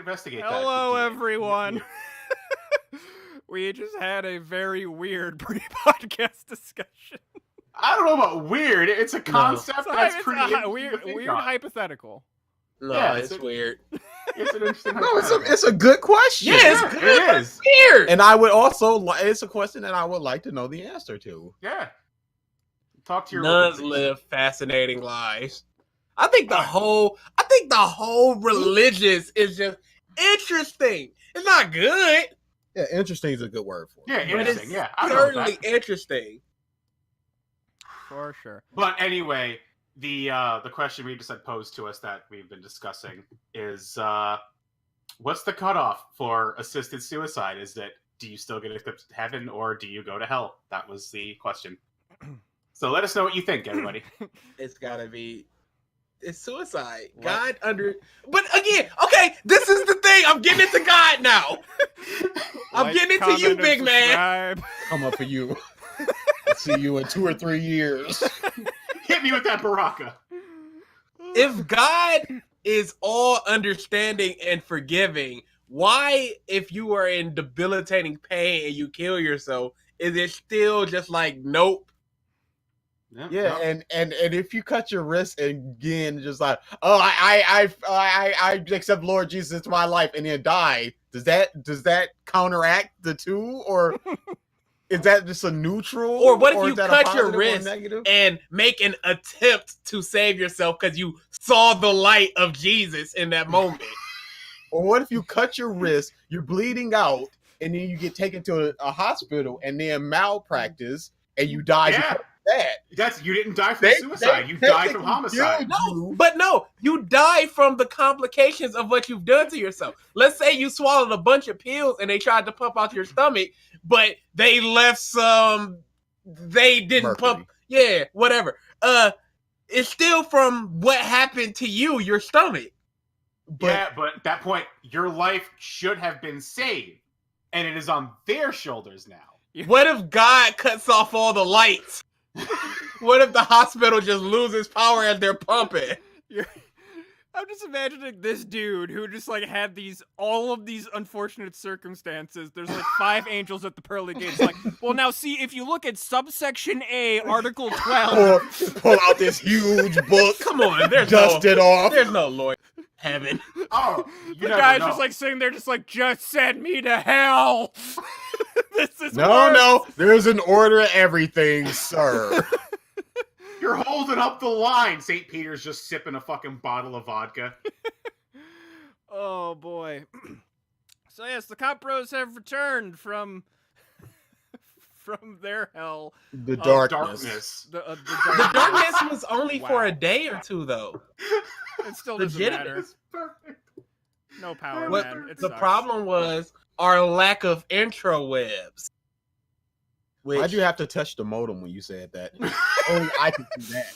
investigate that. Hello, everyone. We just had a very weird pre-podcast discussion. I don't know about weird. It's a concept that's pretty interesting weird hypothetical. No, Yeah, it's weird. It's an interesting No, it's a good question. Yeah, it's good. It is. Weird. And I would also, it's a question that I would like to know the answer to. Yeah. Talk to your Nuns live fascinating lives. I think the whole religious is just interesting. It's not good. Yeah, interesting is a good word for it. Yeah, interesting. Yeah, I certainly interesting. For sure. But anyway, the question we just had posed to us that we've been discussing is what's the cutoff for assisted suicide? Is it, do you still get accepted to heaven or do you go to hell? That was the question. So let us know what you think, everybody. It's gotta be. It's suicide. What? God under. But again, okay, this is the thing. I'm getting into God now. I'm getting into you, big man. Come up for you. I'll see you in 2 or 3 years. Hit me with that baraka. If God is all understanding and forgiving, why, if you are in debilitating pain and you kill yourself, is it still just like, nope? Yeah, no. and if you cut your wrist and again just like, oh, I accept Lord Jesus into my life and then die, does that counteract the two, or is that just a neutral? Or what if you cut your wrist and make an attempt to save yourself because you saw the light of Jesus in that moment? Or what if you cut your wrist, you're bleeding out, and then you get taken to a hospital and then malpractice and you die because of that? You didn't die from suicide. You died from homicide. No, you die from the complications of what you've done to yourself. Let's say you swallowed a bunch of pills and they tried to pump out your stomach, but they left some. They didn't pump. Yeah, whatever. It's still from what happened to you, your stomach. But at that point, your life should have been saved, and it is on their shoulders now. What if God cuts off all the lights? What if the hospital just loses power as they're pumping? I'm just imagining this dude who just like had all of these unfortunate circumstances. There's like 5 angels at the pearly gates. Like, well, now see, if you look at subsection A, Article 12, pull out this huge book. Come on, dust it off. There's no Lord heaven. Oh, the guy's just like sitting there, just send me to hell. This is no. There's an order to everything, sir. You're holding up the line. St. Peter's just sipping a fucking bottle of vodka. Oh boy. So yes, the Compbros have returned from their hell. The darkness. The darkness was only for a day or two, though. It still doesn't matter. No power, man. The problem was our lack of intrawebs. Why'd you have to touch the modem when you said that? Only I could do that.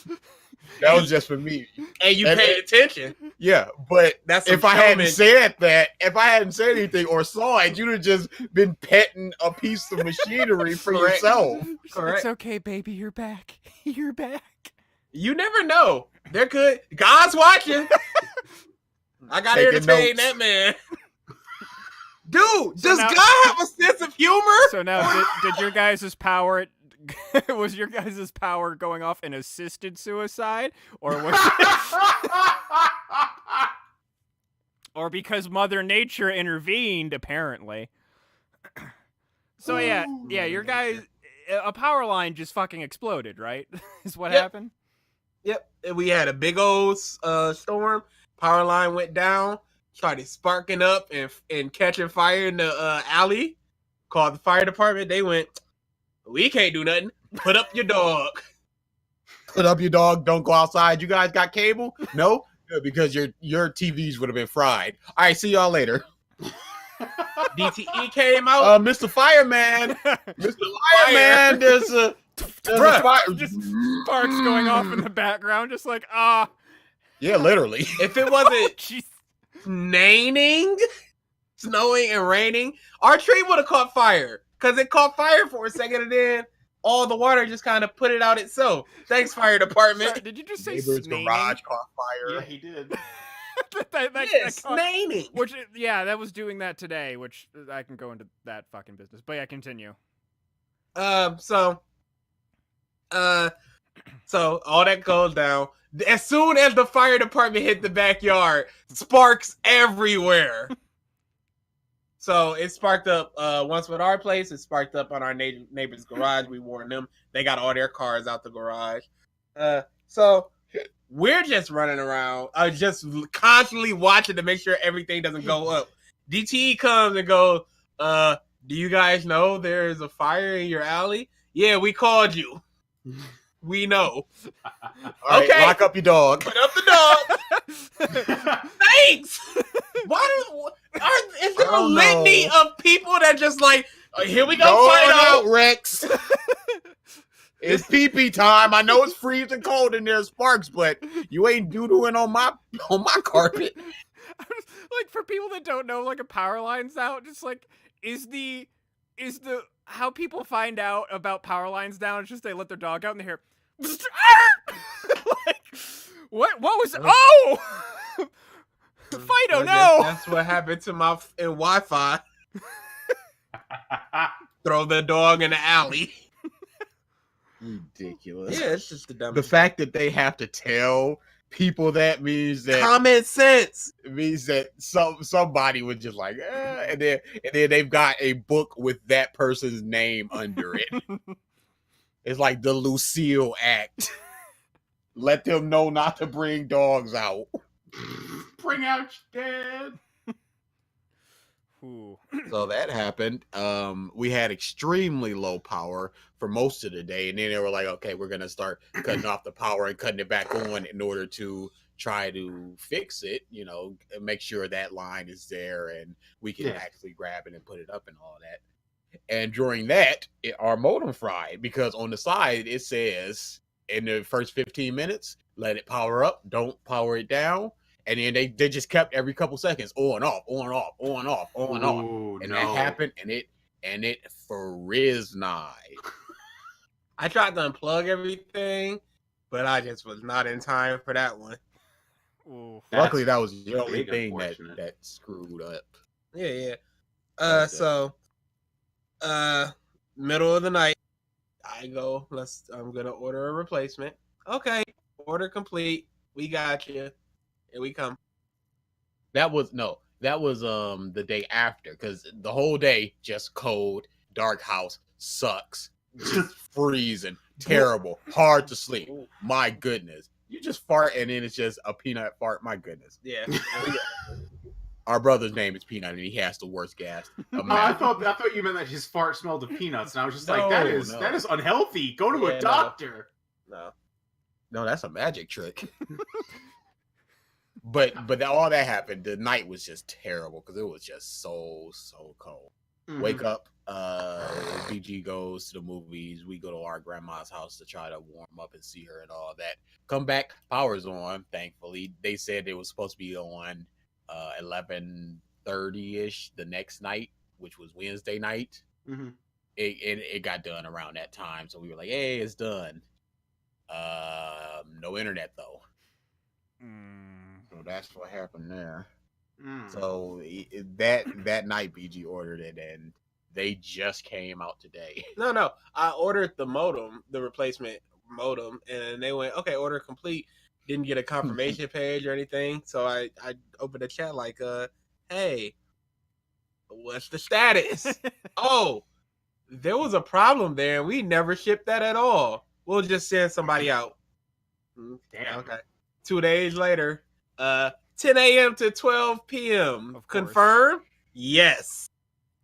That was just for me. And you paid attention. Yeah, but if I hadn't said anything or saw it, you'd have just been petting a piece of machinery for yourself. Correct. It's okay, baby. You're back. You're back. You never know. They're good. God's watching. I got to entertain that man. Dude, does God have a sense of humor? So now, did your guys' power... was your guys' power going off in assisted suicide? Or was or because Mother Nature intervened, apparently. So yeah, your guys... A power line just fucking exploded, right? Is what happened? Yep. We had a big old storm. Power line went down. Started sparking up and catching fire in the alley. Called the fire department. They went, we can't do nothing. Put up your dog. Put up your dog. Don't go outside. You guys got cable? No? Good, because your TVs would have been fried. All right, see y'all later. DTE came out. Mr. Fireman. Mr. Fireman, there's a fire. Just sparks going off in the background. Just like, Yeah, literally. If it wasn't snowing and raining, our tree would have caught fire. Because it caught fire for a second and then all the water just kind of put it out itself. Thanks, fire department. Sorry, did you just say neighbor's snaining? garage caught fire? Yeah, he did. Yes, naming. Which, yeah, that was doing that today, which I can go into that fucking business. But yeah, continue. So all that goes down. As soon as the fire department hit the backyard, sparks everywhere. So it sparked up once with our place. It sparked up on our neighbor's garage. We warned them. They got all their cars out the garage. So we're just running around, just constantly watching to make sure everything doesn't go up. DTE comes and goes, do you guys know there's a fire in your alley? Yeah, we called you. We know. All right, okay, lock up your dog. put up the dog. Thanks. Is there a litany of people that just like, here we go, fight out, Rex. It's pee-pee time. I know it's freezing cold in there, Sparks, but you ain't doodling on my carpet. Like, for people that don't know, like, a power line's out, just like, is the how people find out about power lines down? It's just they let their dog out and they hear, like, what was? Oh, Fido, no! That's what happened to my Wi-Fi. Throw the dog in the alley. Ridiculous. Yeah, it's just the fact that they have to tell people that means that common sense. It means that somebody was just like, and then they've got a book with that person's name under it. It's like the Lucille Act. Let them know not to bring dogs out. Bring out your dad. Ooh. So that happened. We had extremely low power for most of the day, and then they were like, okay, we're gonna start cutting off the power and cutting it back on in order to try to fix it, you know, and make sure that line is there and we can actually grab it and put it up and all that. And during that, our modem fried because on the side it says in the first 15 minutes, let it power up, don't power it down. And then they just kept every couple seconds on, off, on, off, on, off, on, off. And that happened, and it frizzed. I tried to unplug everything, but I just was not in time for that one. Ooh. Luckily, that was the only thing that screwed up. Yeah. So, middle of the night, I go, I'm gonna order a replacement. Okay, order complete. We got you. Here we come. That was the day after, because the whole day just cold, dark house, sucks, just freezing, terrible, hard to sleep. My goodness. You just fart and then it's just a peanut fart. My goodness. Yeah. Our brother's name is Peanut and he has the worst gas. I thought you meant that his fart smelled of peanuts, and I was just like, that is unhealthy. Go to a doctor. No, that's a magic trick. But all that happened, the night was just terrible because it was just so cold. Mm-hmm. Wake up, BG goes to the movies. We go to our grandma's house to try to warm up and see her and all that. Come back, power's on, thankfully. They said it was supposed to be on 11:30-ish the next night, which was Wednesday night. Mm-hmm. It got done around that time, so we were like, hey, it's done. No internet, though. So that's what happened there. So that night, BG ordered it, and they just came out today. No, I ordered the modem, the replacement modem, and they went, okay, order complete. Didn't get a confirmation page or anything, so I opened a chat like, hey, what's the status? Oh, there was a problem there, and we never shipped that at all. We'll just send somebody out. Damn. Okay. 2 days later, 10 a.m. to 12 p.m. Confirmed? Yes.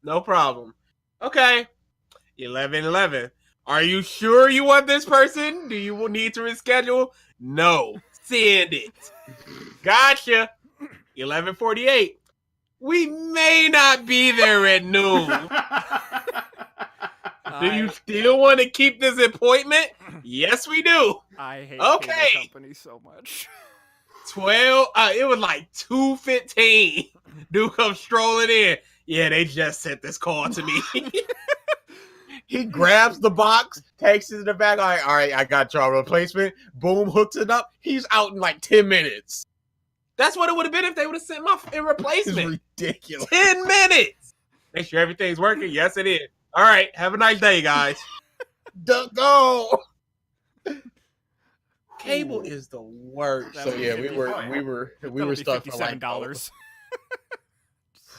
No problem. Okay. 11:11. Are you sure you want this person? Do you need to reschedule? No. Send it. Gotcha. 11:48. We may not be there at noon. Do you still want to keep this appointment? Yes, we do. I hate cable company so much. 12. It was like 2:15. Dude comes strolling in. Yeah, they just sent this call to me. He grabs the box, takes it to the back. All right, I got y'all replacement. Boom, hooks it up. He's out in like 10 minutes. That's what it would have been if they would have sent my in It's replacement. ridiculous. 10 minutes. Make sure everything's working. Yes, it is. All right. Have a nice day, guys. Go. Cable is the worst. That So would yeah, be we were That'll be stuck for like $57.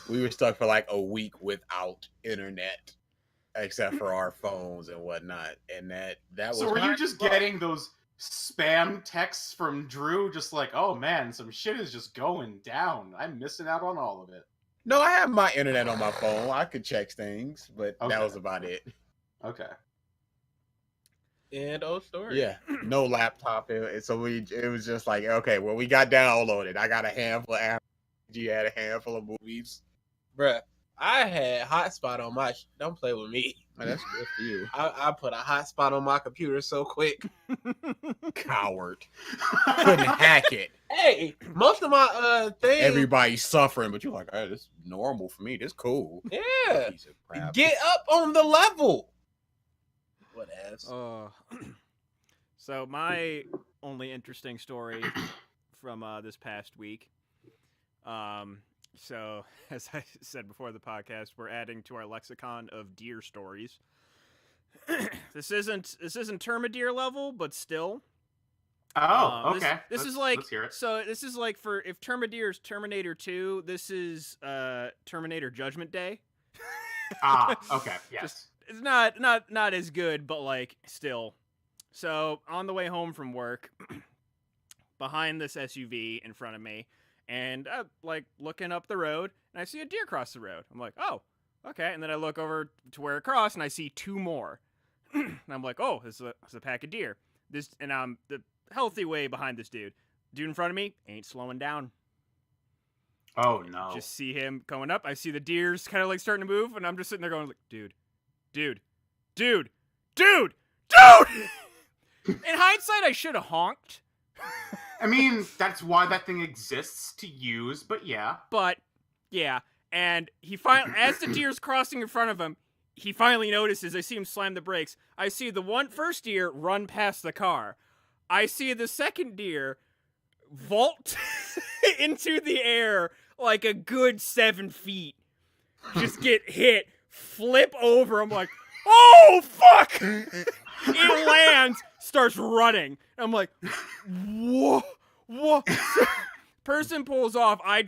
we were stuck for like a week without internet, except for our phones and whatnot. And that was. So were you kinda just rough. getting those spam texts from Drew? Just like, oh man, some shit is just going down. I'm missing out on all of it. No, I have my internet on my phone. I could check things, but Okay. that was about it. Okay. End of story. Yeah, no laptop. So it was just like, okay, well, we got downloaded. I got a handful of apps. You had a handful of movies. Bruh, I had hotspot on my. Don't play with me. Man, that's good for you, I put a hotspot on my computer so quick. coward. Couldn't hack it. Hey, most of my things. Everybody's suffering, but you're like, hey, this is normal for me. This cool. Yeah. Piece of crap. Get up on the level. Whatevs. So my only interesting story from this past week. So as I said before the podcast, we're adding to our lexicon of deer stories. This isn't Termadeer level, but still. Oh, okay. This is like so. This is like for if Termadeer is Terminator 2. This is Terminator Judgment Day. Okay. Yes. It's not as good, but like still. So on the way home from work, behind this SUV in front of me, and like looking up the road, and I see a deer cross the road. I'm like, oh, okay. And then I look over to where it crossed, and I see two more. And I'm like, oh, this is a pack of deer. And I'm the healthy way behind this dude. Dude in front of me ain't slowing down. Oh no. Just see him going up. I see the deers kind of like starting to move, and I'm just sitting there going like, dude. In hindsight, I should have honked. I mean, that's why that thing exists, to use, but yeah. But yeah, and he finally, as the deer's crossing in front of him, he finally notices. I see him slam the brakes. I see the first deer run past the car. I see the second deer vault into the air like a good 7 feet. Just get hit, flip over. I'm like, oh fuck! It lands, starts running. I'm like, whoa. Person pulls off. I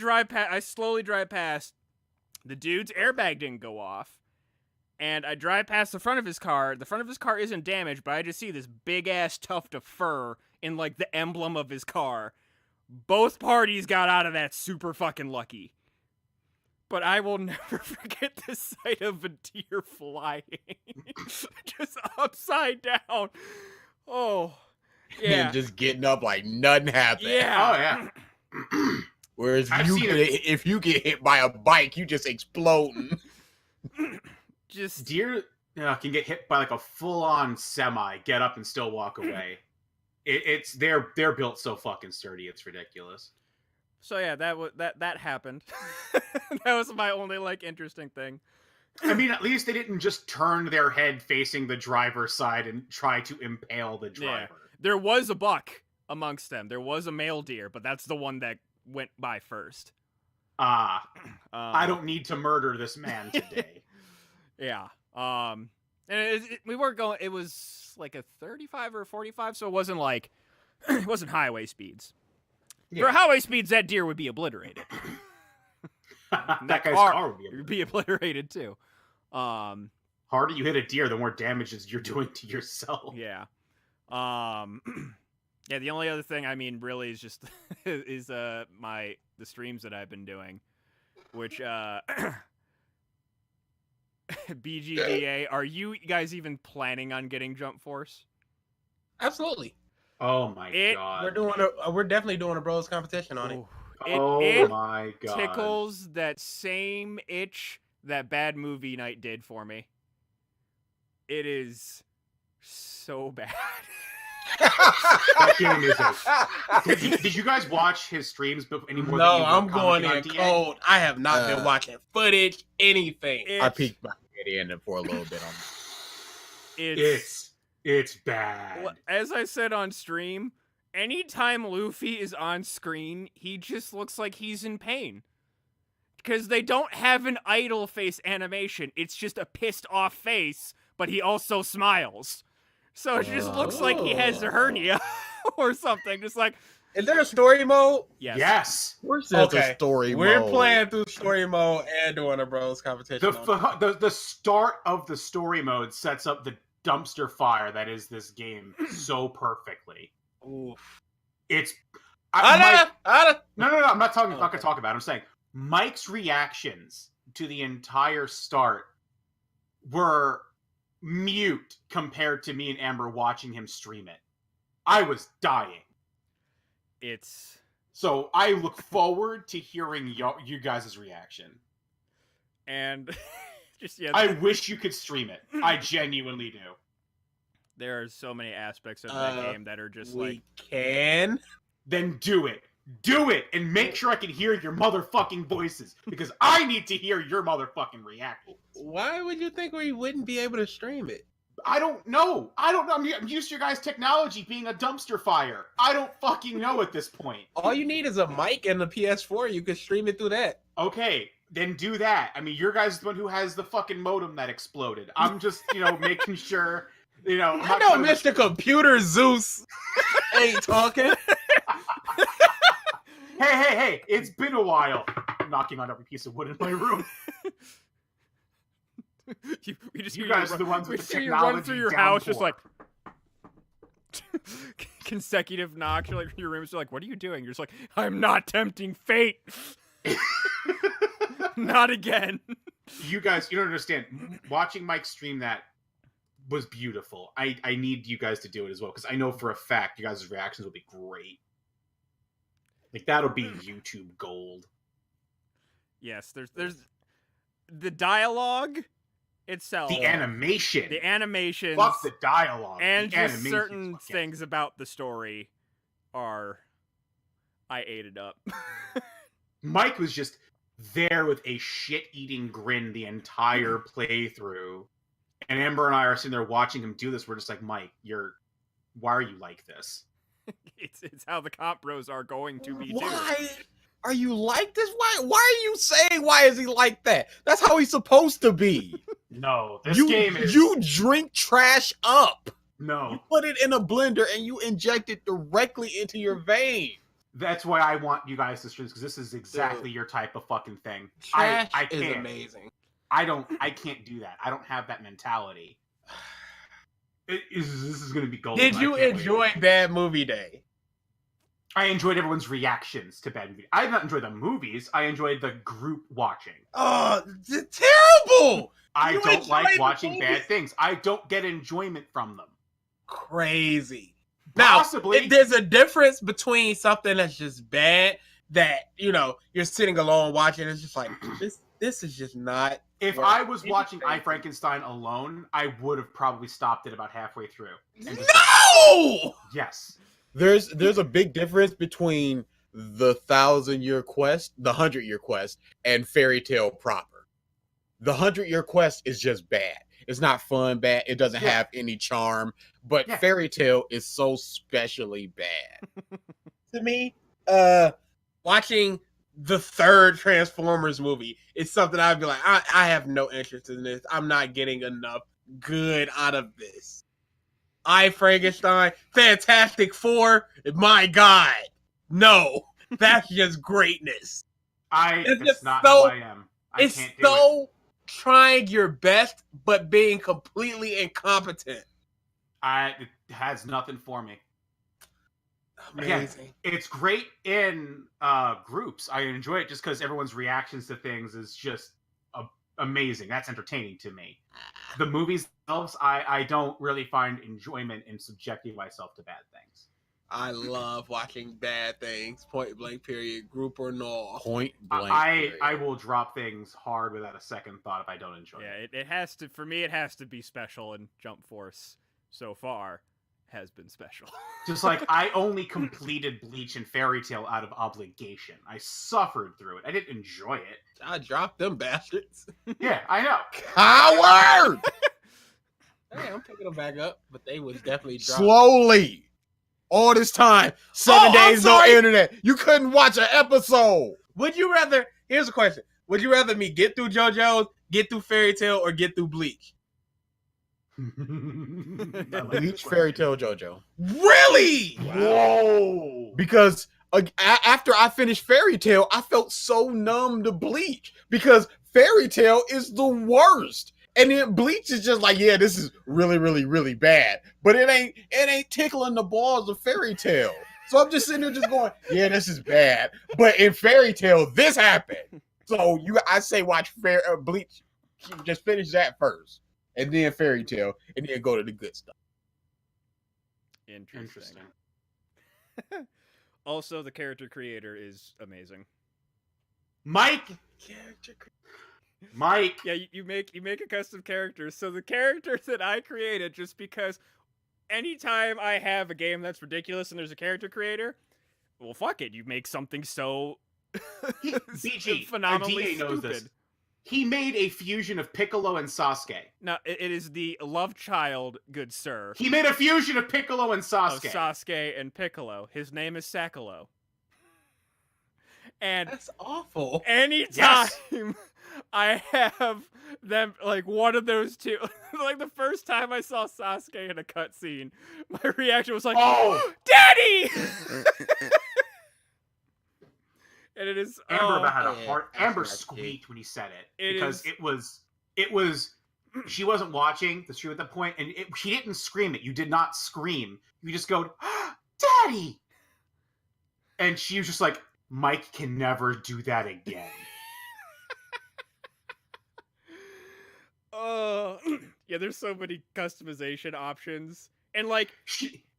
slowly drive past. The dude's airbag didn't go off. And I drive past the front of his car. The front of his car isn't damaged, but I just see this big-ass tuft of fur in, like, the emblem of his car. Both parties got out of that super fucking lucky. But I will never forget the sight of a deer flying. Just upside down. Oh, yeah. And just getting up like nothing happened. Yeah. Oh yeah. Whereas I've if you get hit by a bike, you just exploding. Just Deer can get hit by like a full-on semi, get up and still walk away. They're built so fucking sturdy, it's ridiculous. so yeah, that happened. That was my only like interesting thing. I mean, at least they didn't just turn their head facing the driver's side and try to impale the driver. There was a buck amongst them. There was a male deer, but that's the one that went by first. I don't need to murder this man today. Yeah. And we weren't going. It was like a 35 or 45, so it wasn't like it wasn't highway speeds. Yeah. For highway speeds, that deer would be obliterated. That guy's car would be obliterated too. Harder you hit a deer, the more damages you're doing to yourself. Yeah. Yeah, the only other thing I mean really is just is the streams that I've been doing, which BGDA, are you guys even planning on getting Jump Force? Absolutely. Oh my god. We're definitely doing a bros competition on it. It my god. tickles that same itch that Bad Movie Night did for me. It is so bad. That game is did you guys watch his streams anymore? No, I'm going in cold. I have not been watching footage, anything. I peeked my head in for a little bit on It's bad. As I said on stream, anytime Luffy is on screen, he just looks like he's in pain. Because they don't have an idle face animation. It's just a pissed off face, but he also smiles. So it just looks like he has a hernia or something. Just like, is there a story mode? yes. Yes. Where's Okay. a story We're mode? playing through story mode and doing a bros competition. The start of the story mode sets up the dumpster fire that is this game so perfectly. Oof. It's No. no. I'm not gonna talk about it. I'm saying Mike's reactions to the entire start were mute compared to me and Amber watching him stream it. I was dying. So I look forward to hearing you guys' reaction. And just I wish you could stream it. I genuinely do. There are so many aspects of that game that are just like, can. Then do it. Do it, and make sure I can hear your motherfucking voices, because I need to hear your motherfucking reactions. Why would you think we wouldn't be able to stream it? I don't know. I'm used to your guys' technology being a dumpster fire. I don't fucking know at this point. All you need is a mic and a PS4. You could stream it through that. Okay, then do that. I mean, your guys' the one who has the fucking modem that exploded. I'm just, making sure, I know Mr. Computer Zeus ain't talking. Hey, it's been a while. I'm knocking on every piece of wood in my room. you guys are the ones with the technology. You run through your house just like consecutive knocks. You're like, your rooms are like, what are you doing? You're just like, I'm not tempting fate. Not again. You guys, you don't understand. Watching Mike stream that was beautiful. I need you guys to do it as well, because I know for a fact you guys' reactions will be great. Like, that'll be YouTube gold. Yes, there's the dialogue itself. The animation. The animations. Fuck the dialogue. And the just certain things about the story I ate it up. Mike was just there with a shit-eating grin the entire playthrough. And Amber and I are sitting there watching him do this. We're just like, Mike, why are you like this? It's how the Compbros are going to be too. Why are you like this? Why are you saying why is he like that? That's how he's supposed to be. No, this game is... You drink trash up. No. You put it in a blender and you inject it directly into your vein. That's why I want you guys to stream, because this is exactly your type of fucking thing. Trash I can't. is amazing. I can't do that. I don't have that mentality. This is going to be gold. Did you enjoy Bad Movie Day? I enjoyed everyone's reactions to Bad Movie. I did not enjoy the movies. I enjoyed the group watching. Oh, terrible! I don't like watching bad things. I don't get enjoyment from them. Crazy. Possibly. Now, there's a difference between something that's just bad that, you're sitting alone watching. It's just like, this is just not... If I was watching I, Frankenstein alone, I would have probably stopped it about halfway through. No! Yes. There's a big difference between the 1,000-year quest, the 100-year quest, and Fairy Tale proper. The 100-year quest is just bad. It's not fun, bad. It doesn't have any charm. But Fairy Tale is so specially bad. To me, watching the third Transformers movie is something I'd be like, I have no interest in this. I'm not getting enough good out of this. I, Frankenstein, Fantastic Four, my God. No, that's just greatness. It's not who I am. It's so trying your best, but being completely incompetent. It has nothing for me. Amazing. Again, it's great in groups. I enjoy it just because everyone's reactions to things is just amazing. That's entertaining to me. The movies themselves, I don't really find enjoyment in subjecting myself to bad things. I love watching bad things, point blank period, group or no. Point blank I will drop things hard without a second thought if I don't enjoy it. Yeah, it has to, for me, it has to be special, and Jump Force so far has been special. Just like I only completed Bleach and Fairy Tail out of obligation. I suffered through it. I didn't enjoy it. I dropped them bastards. Yeah, I know. Coward! Hey, I'm picking them back up, but they was definitely dropped. Slowly. All this time, 7 days, no sorry. internet. You couldn't watch an episode. Would you rather? Here's a question: would you rather me get through JoJo's, get through Fairy Tail, or get through Bleach? Bleach, Fairy Tail, JoJo. Really? Whoa! Because after I finished Fairy Tail, I felt so numb to Bleach because Fairy Tail is the worst. And then Bleach is just like, yeah, this is really, really, really bad. But it ain't tickling the balls of Fairy Tail. So I'm just sitting there just going, yeah, this is bad. But in Fairy Tail, this happened. So I say watch Bleach. Just finish that first. And then Fairy Tail. And then go to the good stuff. Interesting. Also, the character creator is amazing. Mike. Yeah, you make a custom character. So the character that I created, just because anytime I have a game that's ridiculous and there's a character creator, well, fuck it, you make something so BG phenomenally DA knows stupid. this. He made a fusion of Piccolo and Sasuke. No, it is the love child, good sir, He made a fusion of Piccolo and of Sasuke. Sasuke and Piccolo. His name is Sakalo. And That's awful. anytime I have them, like, one of those two, like, the first time I saw Sasuke in a cutscene, my reaction was like, Oh! Daddy! And it is, Amber about had a yeah, heart. that's Amber right, squeaked when he said it, It because is- it was. She wasn't watching the stream at that point, and she didn't scream it. You did not scream. You just go, "Daddy!" And she was just like, "Mike can never do that again." yeah, there's so many customization options. And, like,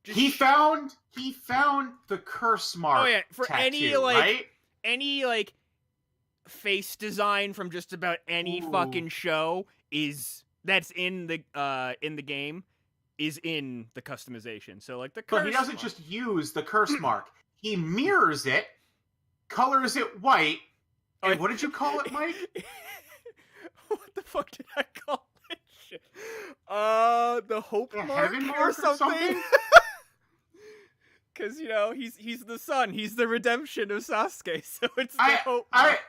He found the curse mark. oh yeah, for tattoo, any, like, right? any, like, face design from just about any Ooh. fucking show that's in the game is in the customization. So, like, the curse But he doesn't mark- just use the curse mark. He mirrors it, colors it white. And what did you call it, Mike? What the fuck did I call that shit? The hope The mark heaven or mark or something? something? Because, you know, he's the son. He's the redemption of Sasuke. So it's the hope I, mark.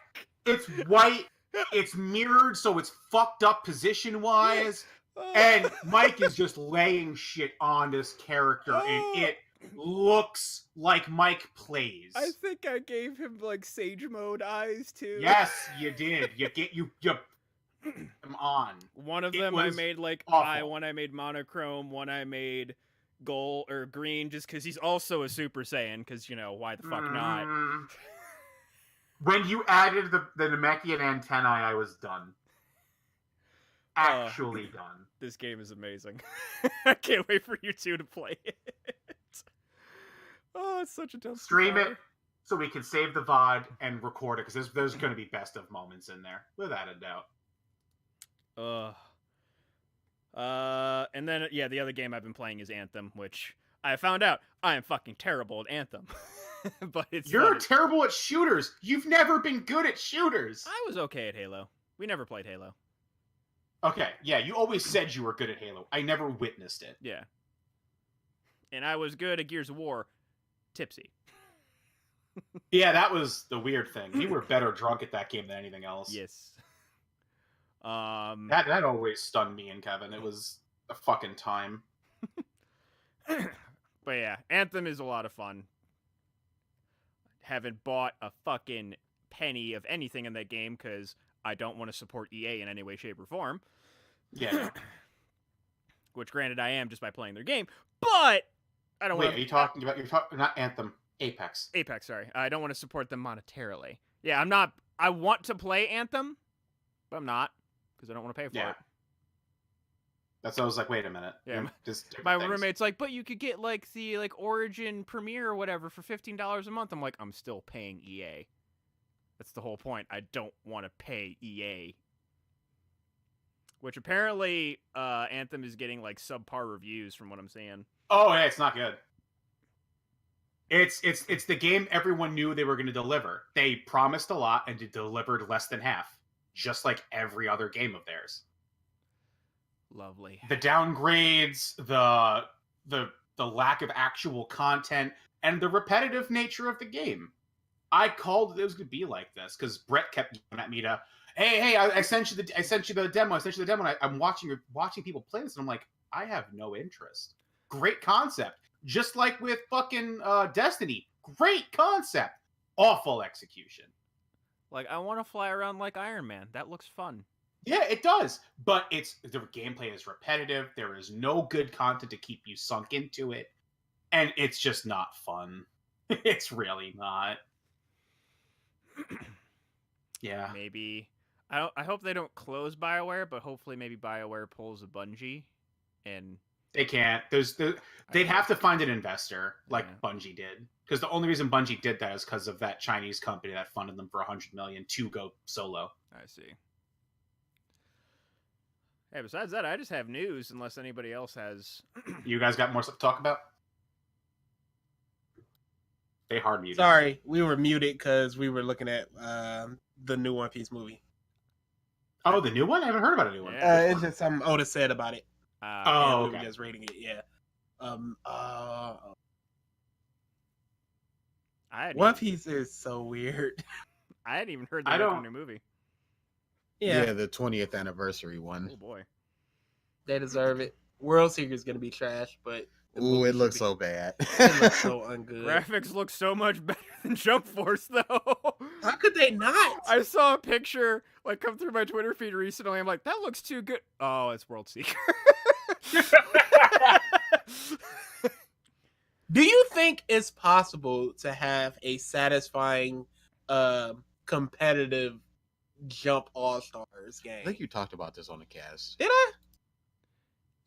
it's white. It's mirrored, so it's fucked up position-wise. And Mike is just laying shit on this character, and it looks like Mike plays. I think I gave him, like, sage mode eyes, too. Yes, you did. You I'm on. One of It them I was made, like, awful. one I made monochrome, one I made gold or green, just because he's also a Super Saiyan, because, you know, why the fuck not? Mm. When you added the Namekian antennae, I was done. Actually done. This game is amazing. I can't wait for you two to play it. Oh, it's such a tough Stream it so we can save the VOD and record it, because there's going to be best of moments in there, without a doubt. And then, yeah, the other game I've been playing is Anthem, which I found out I am fucking terrible at Anthem. But it's You're funny. terrible at shooters. You've never been good at shooters. I was okay at Halo. We never played Halo. Okay, yeah, you always said you were good at Halo. I never witnessed it. Yeah. And I was good at Gears of War. Tipsy. Yeah, that was the weird thing. You were better drunk at that game than anything else. Yes. That always stunned me and Kevin. It was a fucking time. But yeah, Anthem is a lot of fun. Haven't bought a fucking penny of anything in that game because I don't want to support EA in any way, shape, or form. Yeah. Which, granted, I am just by playing their game, but I don't Wait, want are you talking about not Anthem, Apex? Apex, sorry. I don't want to support them monetarily. Yeah, I'm not. I want to play Anthem, but I'm not because I don't want to pay for Yeah. it. That's why I was like, wait a minute. Yeah, You're just different My things. roommate's like, but you could get like the Origin Premiere or whatever for $15 a month. I'm like, I'm still paying EA. That's the whole point. I don't want to pay EA. Which apparently Anthem is getting like subpar reviews from what I'm seeing. Oh, yeah, it's not good. It's the game everyone knew they were going to deliver. They promised a lot and delivered less than half, just like every other game of theirs. Lovely. The downgrades, the the lack of actual content and the repetitive nature of the game. I called it was going to be like this because Brett kept yelling at me to, hey, I sent you the demo. And I'm watching people play this, and I'm like, I have no interest. Great concept, just like with fucking Destiny. Great concept, awful execution. Like, I want to fly around like Iron Man. That looks fun. Yeah, it does, but the gameplay is repetitive. There is no good content to keep you sunk into it, and it's just not fun. It's really not. Yeah. Maybe I hope they don't close BioWare, but hopefully maybe BioWare pulls a Bungie, and they can't. They'd have to find an investor like Bungie did, because the only reason Bungie did that is because of that Chinese company that funded them for $100 million to go solo. I see. Hey, besides that, I just have news. Unless anybody else has. You guys got more stuff to talk about? They hard muted. Sorry, we were muted because we were looking at the new One Piece movie. Oh, the new one? I haven't heard about a new one. It's just something Oda said about it. Okay. We were just reading it. Yeah. One Piece is so weird. I hadn't even heard the new movie. Yeah, the 20th anniversary one. Oh boy, they deserve it. World Seeker is gonna be trash, but ooh, it looks so bad. It looks so ungood. Graphics look so much better than Jump Force, though. How could they not? I saw a picture like come through my Twitter feed recently. I'm like, that looks too good. Oh, it's World Seeker. Do you think it's possible to have a satisfying, competitive Jump All-Stars game? I think you talked about this on the cast. Did I?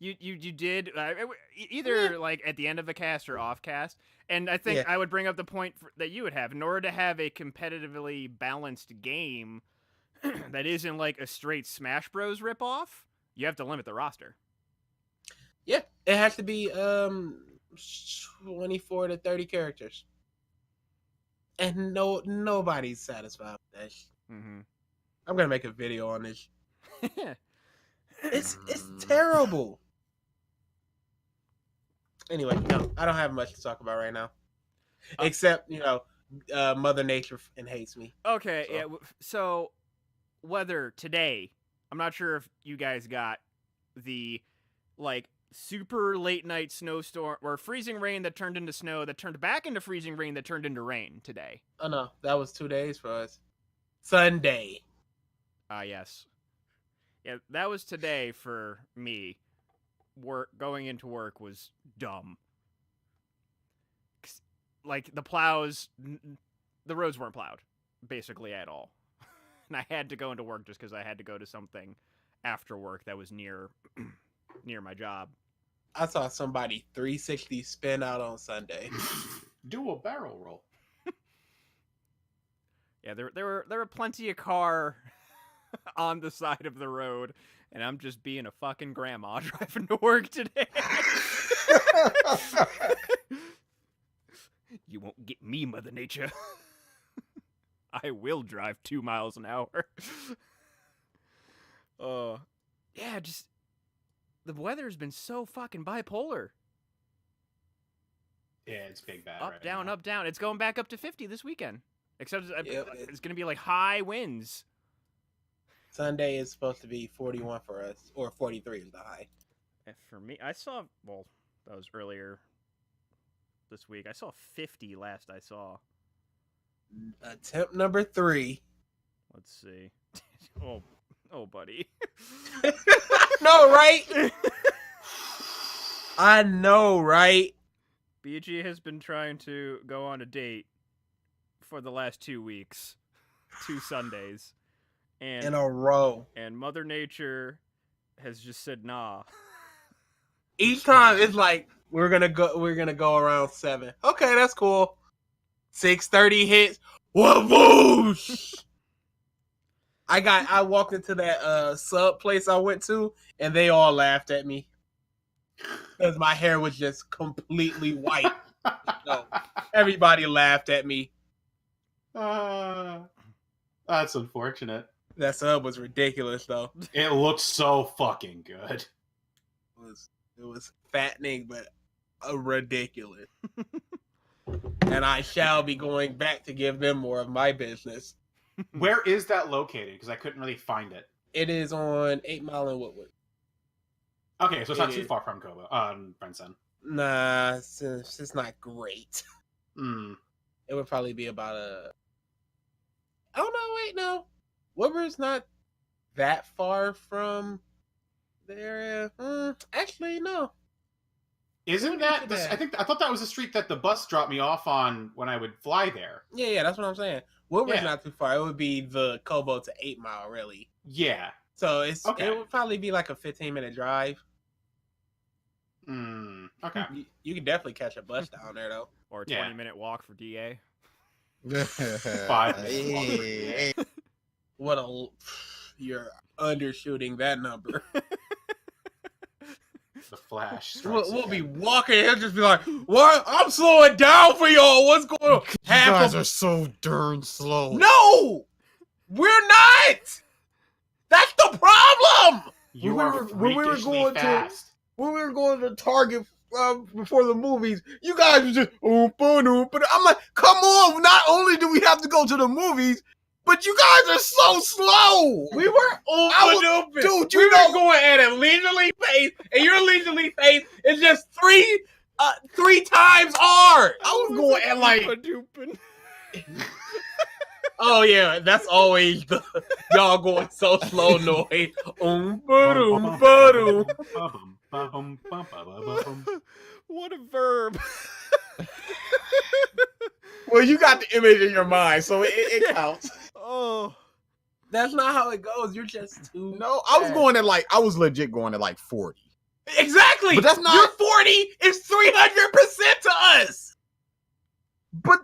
You did either like at the end of the cast or off cast, and I think I would bring up the point that you would have in order to have a competitively balanced game that isn't like a straight Smash Bros. Ripoff. You have to limit the roster. Yeah, it has to be 24 to 30 characters, and nobody's satisfied with that. Mm-hmm. I'm gonna make a video on this. It's terrible. Anyway, no, I don't have much to talk about right now, except Mother Nature hates me. Okay, so. Yeah. So weather today, I'm not sure if you guys got the super late night snowstorm or freezing rain that turned into snow that turned back into freezing rain that turned into rain today. Oh no, that was 2 days for us. Sunday. Yes. Yeah, that was today for me. Going into work was dumb. Like, the plows, the roads weren't plowed, basically, at all. And I had to go into work just because I had to go to something after work that was near my job. I saw somebody 360 spin out on Sunday. Do a barrel roll. Yeah, there were plenty of car on the side of the road, and I'm just being a fucking grandma driving to work today. You won't get me, Mother Nature. I will drive 2 miles an hour. Yeah, just the weather's been so fucking bipolar. Yeah, it's big bad. Up, right down, now. up, down. It's going back up to 50 this weekend. Except it's going to be like high winds. Sunday is supposed to be 41 for us, or 43 is the high. For me, that was earlier this week. I saw 50 last I saw. Attempt number 3. Let's see. Oh, buddy. No, right? I know, right? BG has been trying to go on a date for the last 2 weeks. 2 Sundays. And in a row. And Mother Nature has just said nah. Each time it's like we're gonna go around 7. Okay, that's cool. 6:30 hits. Whoosh! I walked into that sub place I went to, and they all laughed at me because my hair was just completely white. So everybody laughed at me. That's unfortunate. That sub was ridiculous, though. It looked so fucking good. It was fattening, but ridiculous. And I shall be going back to give them more of my business. Where is that located? Because I couldn't really find it. It is on 8 Mile and Woodwood. Okay, so it's not It too is. far from Kobo, Brenton. Nah, it's not great. Hmm. It would probably be about a... Oh, no, wait, no. Woodward's not that far from the area. Actually, no. Isn't that this? I thought that was the street that the bus dropped me off on when I would fly there. Yeah, that's what I'm saying. Woodward's Yeah. not too far. It would be the Kobo to 8 Mile, really. Yeah. So it Okay. would probably be like a 15-minute drive. Okay. You can definitely catch a bus down there, though. Or a Yeah. 20-minute walk for DA. 5 minutes. Hey, What a... You're undershooting that number. The Flash. We'll be walking. He'll just be like, "What? I'm slowing down for y'all. What's going on?" you guys are so darn slow. No, we're not. That's the problem. You When we are were- when we were freakishly going to- fast. When we were going to Target before the movies, you guys were just oompa oompa. I'm like, come on! Not only do we have to go to the movies, but you guys are so slow. We were open, dude, we were going at a leisurely pace, and your leisurely pace is just three times hard. I was going at like Oompa-doopin'. Oh yeah, that's always the y'all going so slow noise. What a verb. well, you got the image in your mind, so it counts. Oh. That's not how it goes. You're just too. No, I was going at like I was legit going at like 40. Exactly. But that's not- Your 40 is 300% to us. But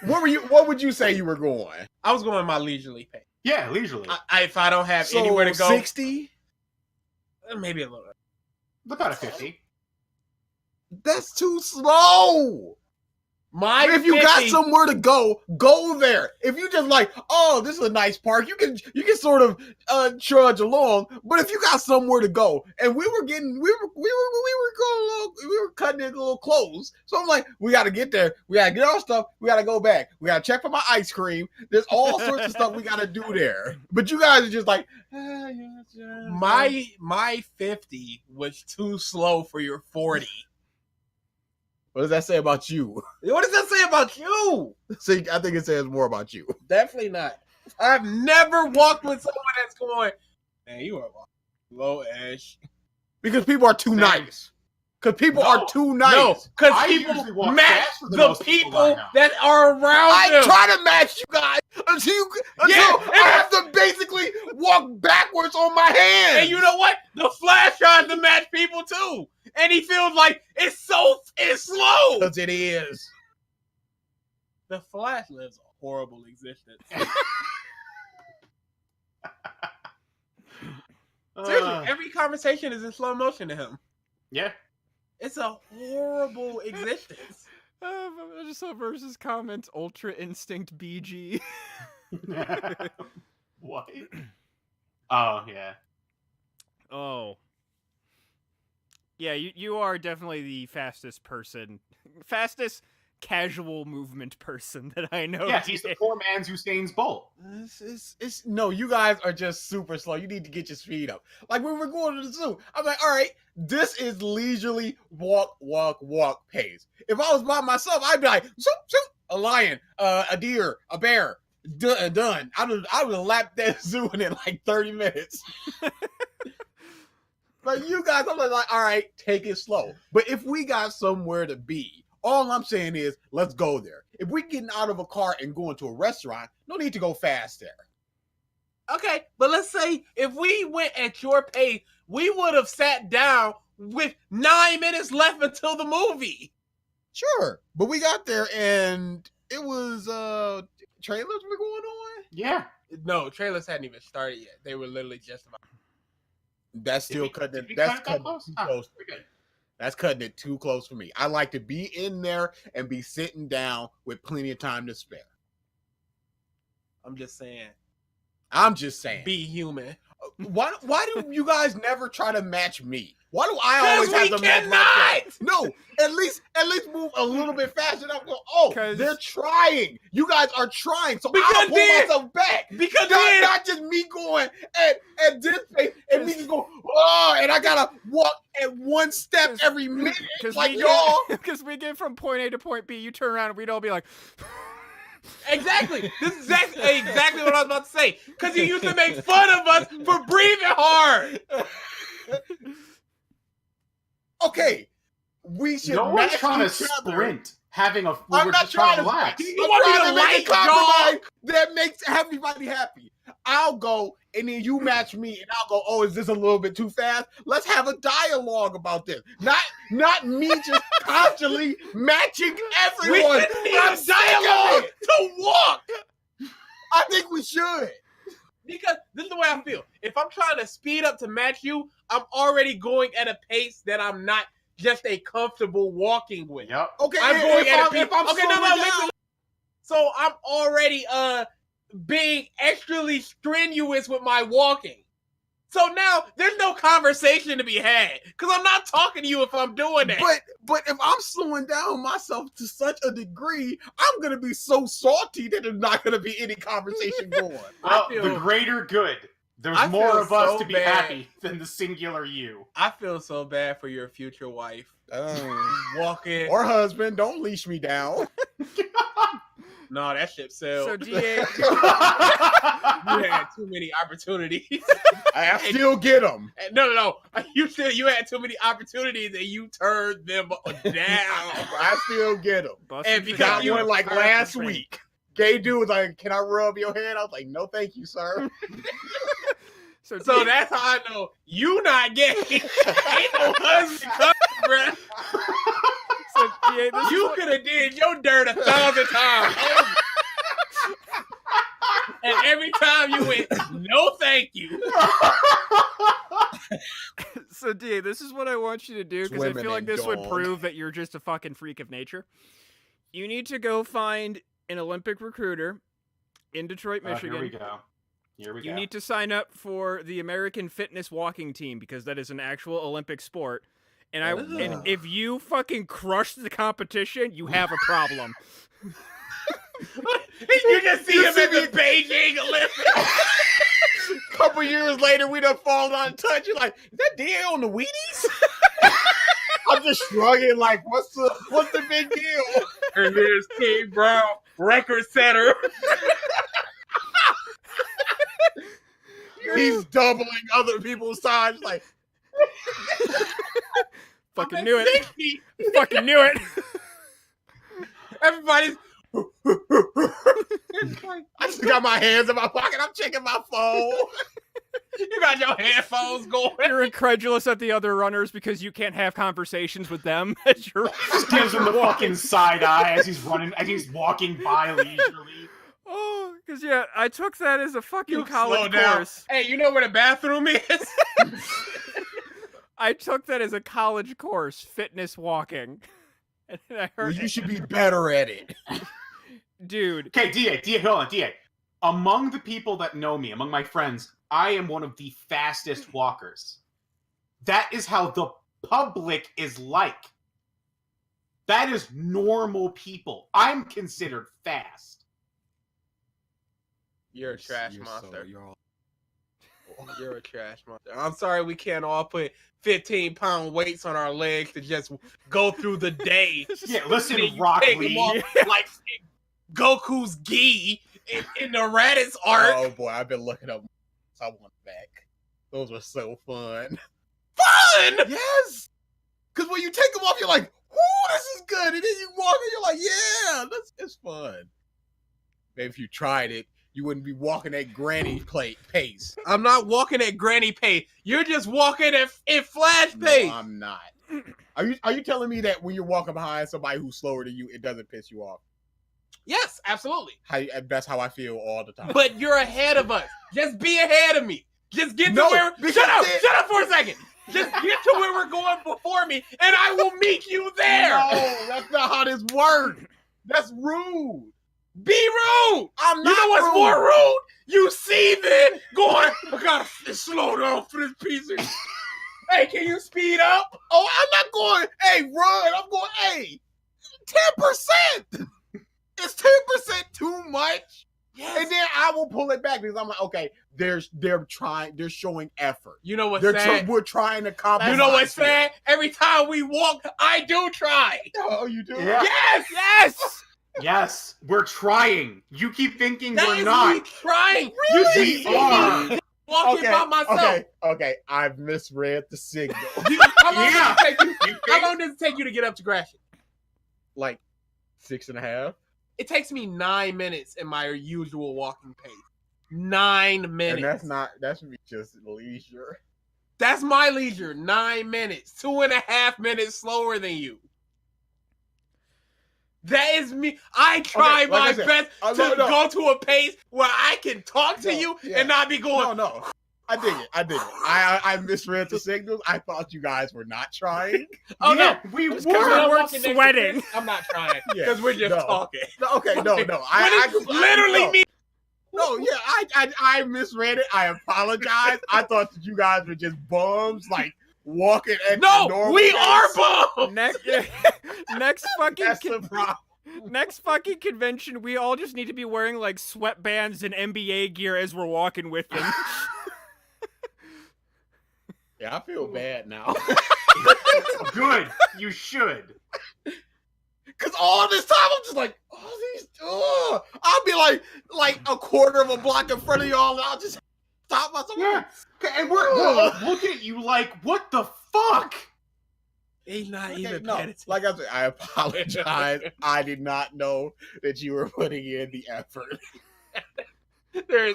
what would you say you were going? I was going my leisurely pace. Yeah, leisurely. If I don't have So anywhere to go, 60? maybe a little. About a 50. That's too slow. My If you got 50 somewhere to go, go there. If you just like, oh, this is a nice park, you can sort of trudge along. But if you got somewhere to go, and we were cutting it a little close, so I'm like, we got to get there. We got to get our stuff. We got to go back. We got to check for my ice cream. There's all sorts of stuff we got to do there. But you guys are just like, my 50 was too slow for your 40. What does that say about you? What does that say about you? See, I think it says more about you. Definitely not. I've never walked with someone that's going, man, you are walking low-ish. Because people are too nice. Because people are too nice. No, because I people usually walk match fast for the the most people people I know. that are around I them. try to match you guys until I have to basically walk backwards on my hands. And you know what? The Flash tries to match people too. And he feels like it's slow. Because it is. The Flash lives a horrible existence. Seriously, every conversation is in slow motion to him. Yeah. It's a horrible existence. I just saw Versus comments, Ultra Instinct BG. What? Oh, yeah. Oh. Yeah, you are definitely the fastest casual movement person that I know. Yeah, he's the poor man's Usain Bolt. No, you guys are just super slow. You need to get your speed up. Like when we're going to the zoo, I'm like, all right, this is leisurely walk pace. If I was by myself, I'd be like, zoop, zoop, a lion, a deer, a bear, done. I would have lapped that zoo in like 30 minutes. But you guys, I'm like, all right, take it slow. But if we got somewhere to be, all I'm saying is, let's go there. If we're getting out of a car and going to a restaurant, no need to go fast there. Okay, but let's say if we went at your pace, we would have sat down with 9 minutes left until the movie. Sure. But we got there and it was trailers were going on. Yeah. No, trailers hadn't even started yet. They were literally just about. That's still Did we cutting cut it. it That's that cutting it close? too Ah, close. we're good. That's cutting it too close for me. I like to be in there and be sitting down with plenty of time to spare. I'm just saying. I'm just saying. Be human. Why do you guys never try to match me? Why do I always have to match myself? cannot! No, at least move a little bit faster. I'm going, oh, 'Cause- they're trying. You guys are trying, so Because I'll pull then- myself back. Because then, Not just me going at this pace and me just going, oh, and I gotta walk at one step every minute. Like y'all. Because we get from point A to point B, you turn around and we'd all be like, exactly. This is exactly what I was about to say. Because you used to make fun of us for breathing hard. Okay, we should. No one's match trying to each other. sprint. Having a I'm we're not just trying to trying to relax. You I'm want me trying to make a like compromise that makes everybody happy. I'll go, and then you match me, and I'll go. Oh, is this a little bit too fast? Let's have a dialogue about this. Not me just constantly matching We everyone. should need I'm a sick of dialogue it. to walk. I think we should. Because this is the way I feel. If I'm trying to speed up to match you, I'm already going at a pace that I'm not just a comfortable walking with. Yep. Okay, I'm going at a pace. if I'm Okay, no, slowing listen. down, So I'm already being extremely strenuous with my walking. So now there's no conversation to be had because I'm not talking to you if I'm doing that. but if I'm slowing down myself to such a degree, I'm gonna be so salty that there's not gonna be any conversation going. Well, feel- the greater good. There's I more feel of us so to be bad. happy than the singular you. I feel so bad for your future wife. Walking. Or husband, don't leash me down. No, that ship sailed. so DA, You had too many opportunities. I still get them. No. You had too many opportunities and you turned them down. I still get them. And because Got you- one like Perfect last friend. week. Gay dude was like, "Can I rub your head?" I was like, "No, thank you, sir." So So that's how I know you not gay. Ain't no husband coming, bruh. so DA, this is You what- could have did your dirt 1,000 times. And every time you went, no thank you. So DA, this is what I want you to do because I Women feel like and this would dog. prove that you're just a fucking freak of nature. You need to go find an Olympic recruiter in Detroit, Michigan. Here we go. Here we You go. need to sign up for the American Fitness Walking Team because that is an actual Olympic sport. And and if you fucking crush the competition, you have a problem. You just see him at the Beijing Olympics. Couple years later, we done fallen out of touch. You're like, "Is that DA on the Wheaties?" I'm just shrugging, like, "What's the big deal?" And here's King Brown, record setter. He's doubling other people's times. Like, Fucking I'm knew at it. 60. Fucking knew it. Everybody's. I just got my hands in my pocket. I'm checking my phone. You got your headphones going. You're incredulous at the other runners because you can't have conversations with them as you're Just gives him the fucking side eye as he's running, as he's walking by leisurely. Oh, because yeah, I took that as a fucking You college slow down. course. Hey, you know where the bathroom is? I took that as a college course, fitness walking. And I Well, heard, you should be better at it. dude, Okay, DA, hold on, DA. Among the people that know me, among my friends, I am one of the fastest walkers. That is how the public is like. That is normal people. I'm considered fast. You're a trash You're monster. you're all- You're a trash monster. I'm sorry we can't all put 15-pound weights on our legs to just go through the day. Yeah, listen, And you Rock take 'em Lee. off like Goku's gi in the Raditz arc. Oh boy, I've been looking up. I want back. Those were so fun. Fun! Yes, because when you take them off, you're like, "Ooh, this is good," and then you walk, and you're like, "Yeah, it's fun." Maybe if you tried it, you wouldn't be walking at granny pace. I'm not walking at granny pace. You're just walking in flash pace. No, I'm not. Are you telling me that when you're walking behind somebody who's slower than you, it doesn't piss you off? Yes, absolutely. That's how I feel all the time. But you're ahead of us. Just be ahead of me. Just get to No, where. because Shut up! then- Shut up for a second. Just get to where we're going before me, and I will meet you there. No, that's not how this works. That's rude. Be rude. I'm You not know what's rude. more rude? You see then going, I gotta slow down for this piece of Hey, can you speed up? Oh, I'm not going, hey, run. I'm going, hey, 10%. It's 10% too much. Yes. And then I will pull it back because I'm like, okay, they're showing effort. You know what's sad? We're trying to compromise. You know what's here. sad? Every time we walk, I do try. Oh, you do? Yeah. Yes! Yes! Yes, we're trying. You keep thinking That we're is not. me trying. Really? You see We are. me walking by myself. Okay. I've misread the signal. How long Yeah. does it take you? How long does it take you to get up to Gratiot? Like 6.5. It takes me 9 minutes in my usual walking pace. 9 minutes. And that's me just leisure. That's my leisure. 9 minutes. 2.5 minutes slower than you. That is me. I try Okay, like my I said, best to no. go to a pace where I can talk to No, you yeah. and not be going. No. I dig it. I misread the signals. I thought you guys were not trying. Oh Yeah, no, we Just 'cause were. I'm we're walking next to sweating. Chris, I'm not trying Yeah, because we're just no. talking. Okay, no. Literally me. No, yeah, I misread it. I apologize. I thought that you guys were just bums, like walking at the No, normal we pace. are bums. Next fucking That's the problem. next fucking convention, we all just need to be wearing like sweatbands and NBA gear as we're walking with them. Yeah, I feel bad now. Good. You should. Cause all this time I'm just like, oh these, I'll be like a quarter of a block in front of y'all, and I'll just stop myself. Yeah. Okay, and we're all looking at you like, what the fuck? He's not Okay, even no, paying attention. like I said, I apologize. I did not know that you were putting in the effort. There's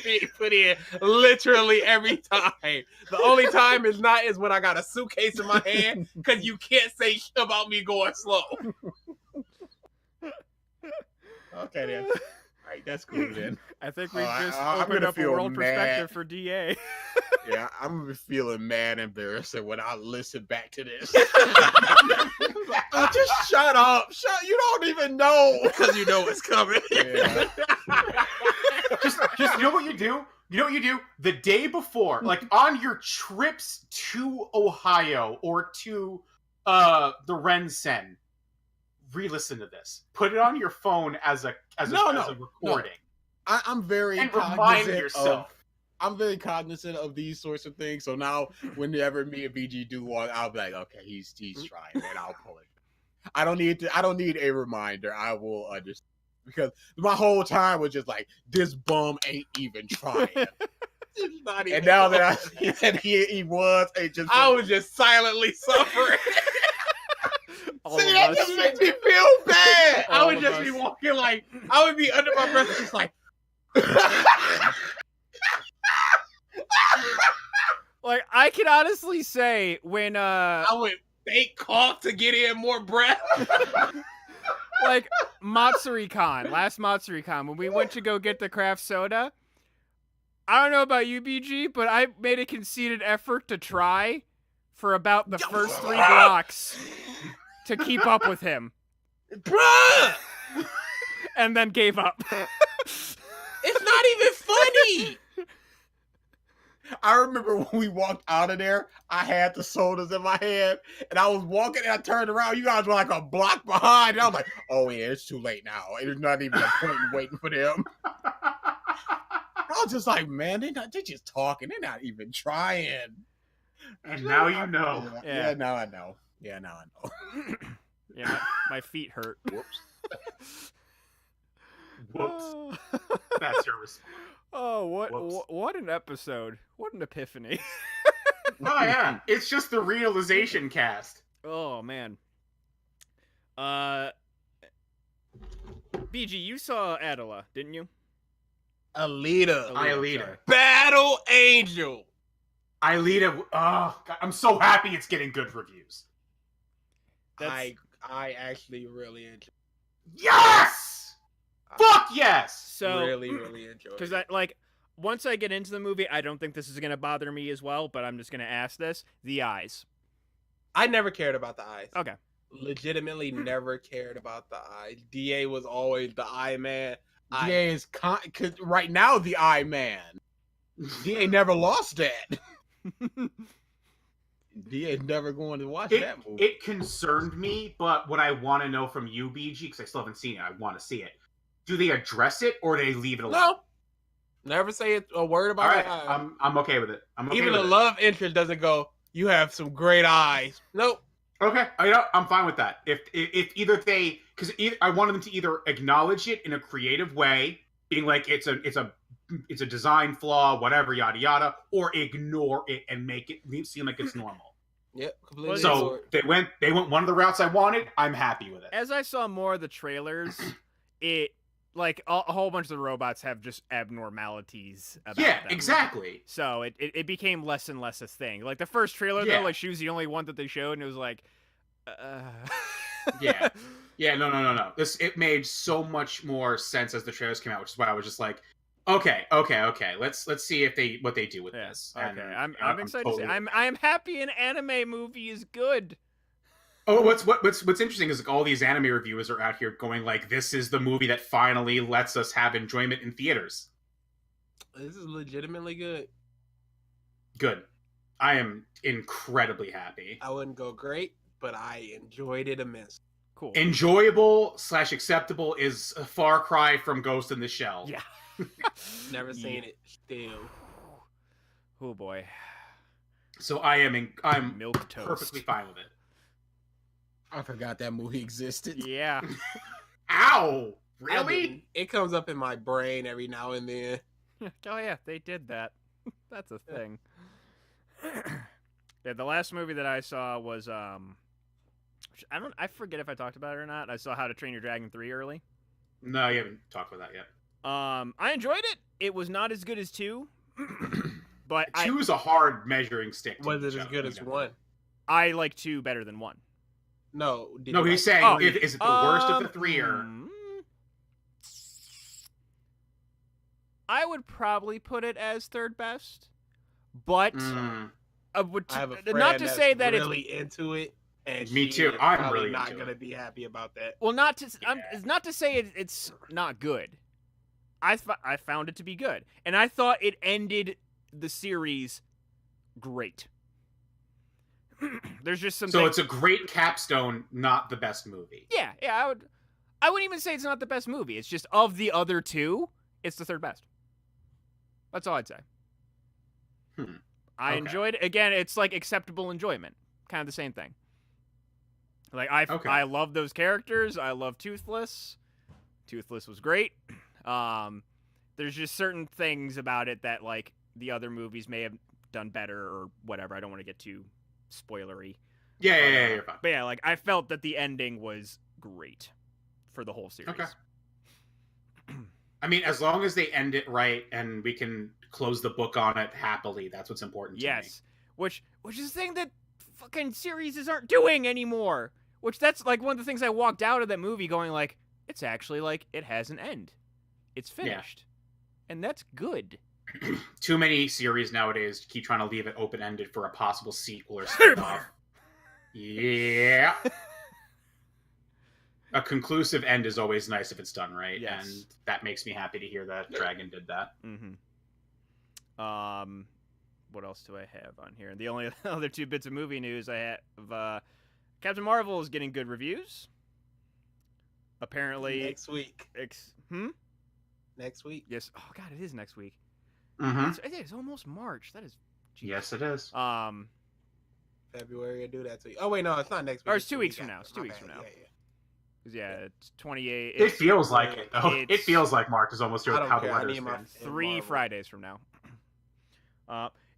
being put in literally every time. The only time is when I got a suitcase in my hand because you can't say shit about me going slow. Okay then. All right, that's cool then. I think we've Oh, just I'm opened gonna up a feel world mad. perspective for DA. Yeah, I'm gonna be feeling mad and embarrassed when I listen back to this. Just shut up. You don't even know. Because you know what's coming. Yeah. Just you know what you do? You know what you do? The day before, like on your trips to Ohio or to the Rensen, re-listen to this. Put it on your phone as a recording. I'm very And remind cognizant yourself. I'm very cognizant of these sorts of things. So now, whenever me and BG do one, I'll be like, okay, he's trying, and I'll pull it. I don't need a reminder. I will understand because my whole time was just like, this bum ain't even trying. It's not even And now that I see that he was, it just I was just silently suffering. All see of that us. just makes me feel bad. I All would of just us. be walking like I would be under my breath, just like Like I can honestly say when I would fake cough to get in more breath. like Matsuri-Con, last Matsuri-Con, when we went to go get the craft soda, I don't know about you, BG, but I made a conceited effort to try for about the first 3 blocks to keep up with him, Bruh! and then gave up. It's not even funny. I remember when we walked out of there, I had the sodas in my hand, and I was walking, and I turned around. You guys were like a block behind, and I was like, "Oh yeah, it's too late now. There's not even a point in waiting for them." I was just like, "Man, they're just talking. They're not even trying." And now you know. Yeah, now I know. Yeah, now I know. Yeah, my feet hurt. Whoops. Whoops. Oh, That's your response. oh, Whoops. what an episode. What an epiphany. Oh yeah. It's just the realization cast. Oh man. BG, you saw Adela, didn't you? Alita. Aelita. sorry. Battle Angel. Aelita, oh, God, I'm so happy it's getting good reviews. That's- I actually really enjoyed Yes! Fuck yes! So really enjoyed because it. once I get into the movie, I don't think this is gonna bother me as well, but I'm just gonna ask this: the eyes. I never cared about the eyes. Okay. Legitimately never cared about the eyes. DA was always the eye man. DA is cause right now the Eye Man. DA never lost that. He ain't never going to watch It, that movie. it concerned me, but what I want to know from you, BG, because I still haven't seen it, I want to see it. Do they address it or do they leave it alone? No, never say a word about All right, it. I'm okay with it. I'm okay Even with the it. love interest doesn't go, you have some great eyes. Nope. Okay, I'm fine with that. If either they, because I wanted them to either acknowledge it in a creative way, being like it's a design flaw, whatever, yada yada, or ignore it and make it seem like it's normal. Yep, completely. So they went one of the routes I wanted. I'm happy with it. As I saw more of the trailers, it like a whole bunch of the robots have just abnormalities about Yeah, them. exactly. So it became less and less a thing. Like the first trailer Yeah. though, like she was the only one that they showed, and it was like, Yeah. Yeah, no. It made so much more sense as the trailers came out, which is why I was just like, okay. Let's see what they do with this. Okay, And I'm excited to see. I'm happy an anime movie is good. Oh, what's interesting is like all these anime reviewers are out here going like, this is the movie that finally lets us have enjoyment in theaters. This is legitimately good. Good. I am incredibly happy. I wouldn't go great, but I enjoyed it immensely. Cool. Enjoyable / acceptable is a far cry from Ghost in the Shell. Yeah. Never seen it. Still. Oh boy. So I'm Milk toast. perfectly fine with it. I forgot that movie existed. Yeah. Ow! I Really? didn't. It comes up in my brain every now and then. Oh yeah, they did that. That's a thing. Yeah, the last movie that I saw was I forget if I talked about it or not. I saw How to Train Your Dragon 3 early. No, you haven't talked about that yet. I enjoyed it. It was not as good as 2, but Two is a hard measuring stick. Was it as good as 1? I like 2 better than 1. No. No, he's saying, Oh, is it the worst of the 3 or? I would probably put it as third best, but I have a friend not to that's say that really into it, and Me she too. is I'm probably really not into gonna it. be happy about that. well, not to Yeah. it's not to say it's not good. I found it to be good, and I thought it ended the series great. There's just some. So it's a great capstone, not the best movie. Yeah. I wouldn't even say it's not the best movie. It's just of the other 2, it's the third best. That's all I'd say. I Okay. enjoyed it. Again, it's like acceptable enjoyment. Kind of the same thing. Like I love those characters. I love Toothless. Toothless was great. There's just certain things about it that like the other movies may have done better or whatever. I don't want to get too spoilery. Yeah, you're fine. But yeah, like I felt that the ending was great for the whole series. Okay. I mean, as long as they end it right and we can close the book on it happily, that's what's important to me. Yes. Which is the thing that fucking series aren't doing anymore. Which that's like one of the things I walked out of that movie going like, it's actually like it has an end. It's finished. And that's good. Too many series nowadays keep trying to leave it open-ended for a possible sequel or spin-off. Yeah. A conclusive end is always nice if it's done right, Yes. and that makes me happy to hear that Dragon did that. What else do I have on here? The only other 2 bits of movie news I have, Captain Marvel is getting good reviews. Apparently, Next week. Next week. Yes. Oh god, it is next week. Mm-hmm. It's almost March. That is. Geez. Yes, it is. February, I do that to you. Oh wait, no, it's not next week. Or it's 2 weeks from now. It's 2 My weeks bad. from now. Yeah. It's 28. It feels like it, though. It it's- feels like March is almost I here. don't How the care. I weather's need my been. 3 Marvel. Fridays from now.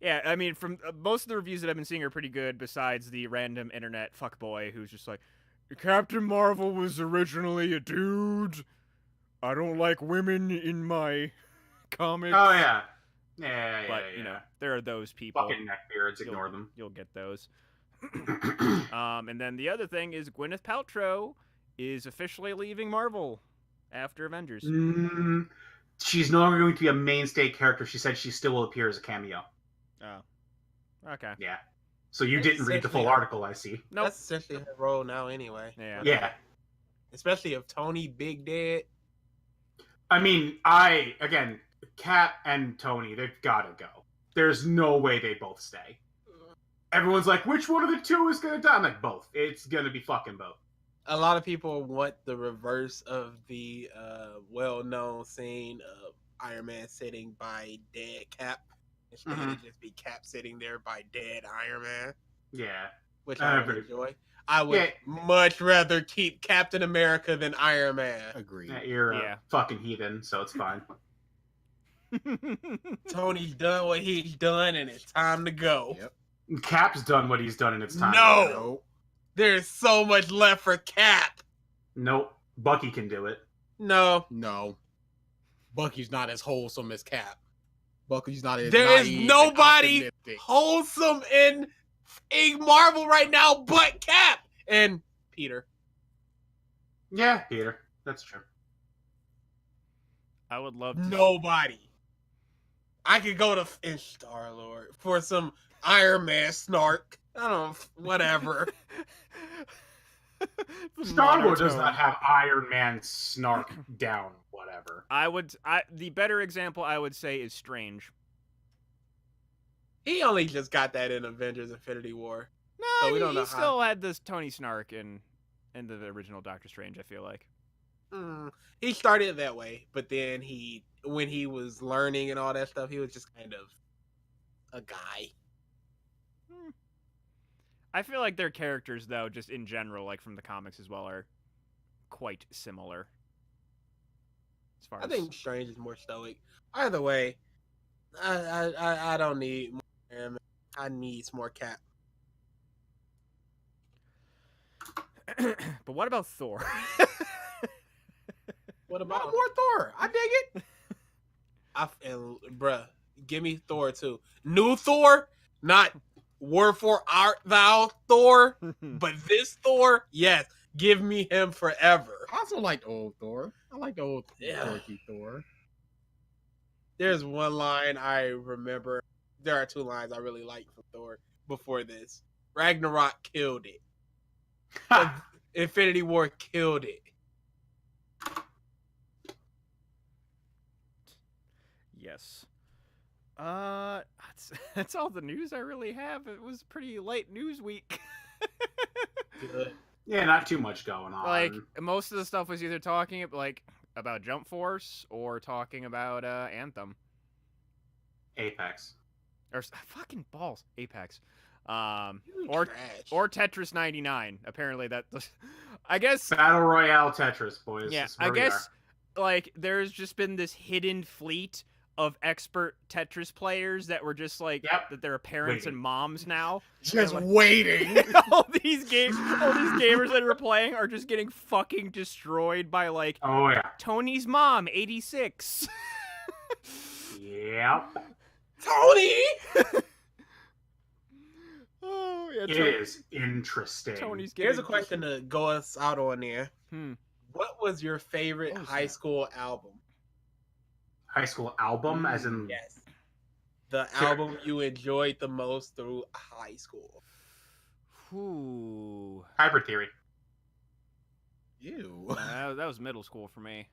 Yeah, I mean, from most of the reviews that I've been seeing are pretty good. Besides the random internet fuckboy who's just like, Captain Marvel was originally a dude. I don't like women in my comics. Oh, yeah. Yeah, But you know, there are those people. Fucking neckbeards, ignore them. You'll get those. And then the other thing is Gwyneth Paltrow is officially leaving Marvel after Avengers. She's no longer going to be a mainstay character. She said she still will appear as a cameo. Oh. Okay. Yeah. So you That's didn't read the full essentially- article, I see. Nope. That's essentially her role now, anyway. Yeah. Yeah. Especially if Tony Big dead. I mean, again, Kat and Tony, they've got to go. There's no way they both stay. everyone's like, which one of the two is gonna die? I'm like, both. It's gonna be fucking both. A lot of people want the reverse of the well-known scene of Iron Man sitting by dead Cap. Instead, it just be Cap sitting there by dead Iron Man, Yeah. which I would but- enjoy. I would much rather keep Captain America than Iron Man. Agreed. Yeah, you're Yeah. a fucking heathen, so it's fine. Tony's done what he's done, and it's time to go. Yep. Cap's done what he's done, and it's time. No! to go. Nope. There's so much left for Cap. Nope. Bucky can do it. No. No. Bucky's not as wholesome as Cap. Bucky's not as There is naive and nobody optimistic. wholesome in Marvel right now but Cap and Peter. Yeah, Peter. That's true. I would love to. Nobody. I could go to Star-Lord for some Iron Man snark. I don't know, whatever. Star-Lord does Monotone. not have Iron Man snark down, whatever. The better example I would say is Strange. He only just got that in Avengers Infinity War. No, So we don't know he how- still had this Tony Snark in the original Doctor Strange, I feel like. He started that way, but then when he was learning and all that stuff, he was just kind of a guy. I feel like their characters, though, just in general, like from the comics as well, are quite similar. As far I as think Strange is more stoic. Either way, I don't need more Iron Man. I need some more Cap. But what about Thor? What I about want more Thor. I dig it. bruh, give me Thor too. New Thor, not wherefore art thou Thor, but this Thor, yes, give me him forever. I also like the old Thor. I like the old Yeah. dorky Thor. There's one line I remember. There are two lines I really like from Thor before this. Ragnarok killed it. Infinity War killed it. Yes. That's all the news I really have. It was pretty late news week. Good. Yeah, not too much going on. Like most of the stuff was either talking about Jump Force or talking about Anthem Apex. or fucking balls Apex, You or trash. or Tetris 99. Apparently I guess Battle Royale Tetris, boys. yeah. That's where I we guess like there's just been this hidden fleet of expert Tetris players that were just like Yep. that they're parents and Waiting. moms now. Just like- waiting. all these gamers that are playing are just getting fucking destroyed by like are. Oh yeah. Tony's mom, 86. Yep. Tony! Oh yeah, It is interesting. Tony's getting. Here's a question to go us out on there. Hmm. What was your favorite Oh, high snap. school album? High school album, as in Yes. The Sure. album you enjoyed the most through high school. Ooh. Hybrid Theory. Ew. That was middle school for me.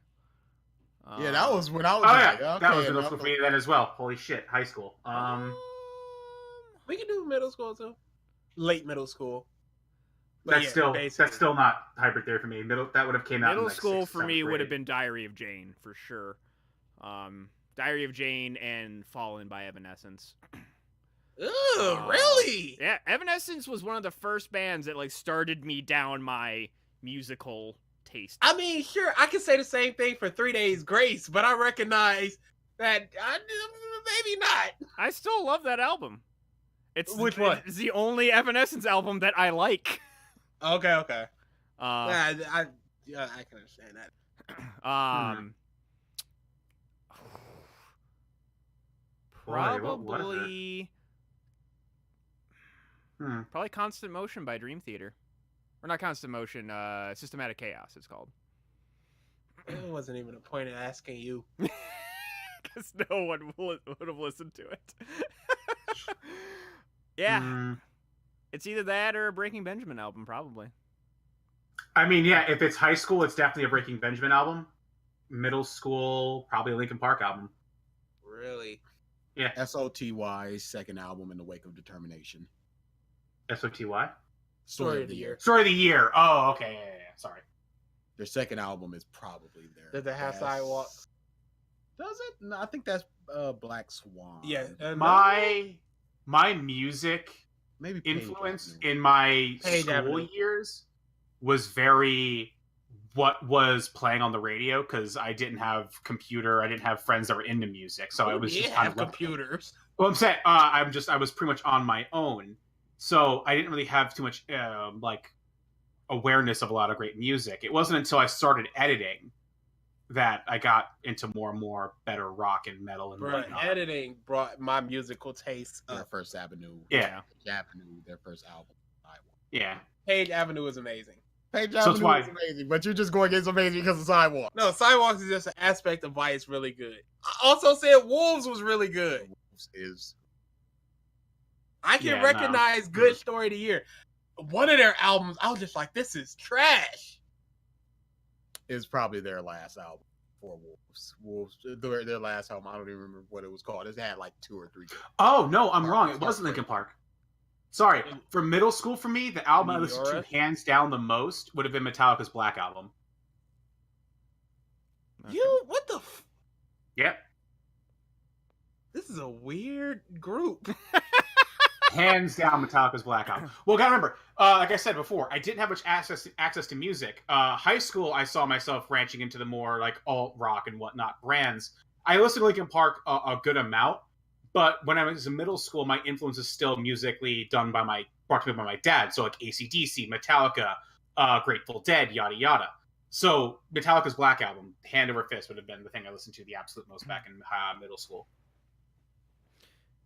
Yeah, that was when I was Oh yeah, like, okay, that was middle enough school of- for me then as well. Holy shit, high school. We can do middle school too. Late middle school. But That's yeah, still basically. that's still not Hybrid Theory for me. That would have came out. in middle like school sixth, for me seventh would have grade. been Diary of Jane for sure. Diary of Jane and Fallen by Evanescence. Ugh, really? Yeah, Evanescence was one of the first bands that like started me down my musical taste. I mean, sure, I can say the same thing for 3 Days Grace, but I recognize that maybe not. I still love that album. Which one? It's the only Evanescence album that I like. Okay. Uh, I can understand that. um, Boy, what was it? probably probably Constant Motion by Dream Theater, or not Constant Motion. Systematic Chaos. It's called. It wasn't even a point of asking you. Because no one would have listened to it. Yeah, Mm. it's either that or a Breaking Benjamin album, probably. I mean, yeah, if it's high school, it's definitely a Breaking Benjamin album. Middle school, probably a Linkin Park album. Really? SOTY's second album, In the Wake of Determination. SOTY? Story of the year. Story of the year. Oh, okay. Yeah. Sorry. Their second album is probably their Does it have best. Sidewalks? Does it? No, I think that's Black Swan. Yeah. My music maybe Page influence Avenue. in my Page school Avenue. years was very what was playing on the radio, because I didn't have computer, I didn't have friends that were into music, so I was just kind of computers. Well, I'm saying I was pretty much on my own, so I didn't really have too much like awareness of a lot of great music. It wasn't until I started editing that I got into more and more better rock and metal and whatnot. Editing brought my musical taste Their up. first Avenue. Yeah. Page Avenue, their first album. Yeah. Page Avenue is amazing. Page So it's Avenue why- is amazing, but you're just going against amazing because of Sidewalk. No, Sidewalks is just an aspect of why it's really good. I also said Wolves was really good. Is I can Yeah, recognize good story of the year. One of their albums, I was just like, this is trash. probably their last album for Wolves. Wolves, their last album. I don't even remember what it was called. It had like 2 or 3. Oh no, I'm wrong. It wasn't Linkin Park. Sorry, for middle school, for me, the album I listened to Meteora? hands down the most would have been Metallica's Black Album. Okay. You, what the? Yep. This is a weird group. Hands down, Metallica's Black Album. Well, gotta remember, like I said before, I didn't have much access to music. High school, I saw myself branching into the more like alt rock and whatnot brands. I listened to Linkin Park a good amount, but when I was in middle school, my influence is still musically brought to me by my dad. So like AC/DC, Metallica, Grateful Dead, yada yada. So Metallica's Black Album, hand over fist, would have been the thing I listened to the absolute most back in middle school.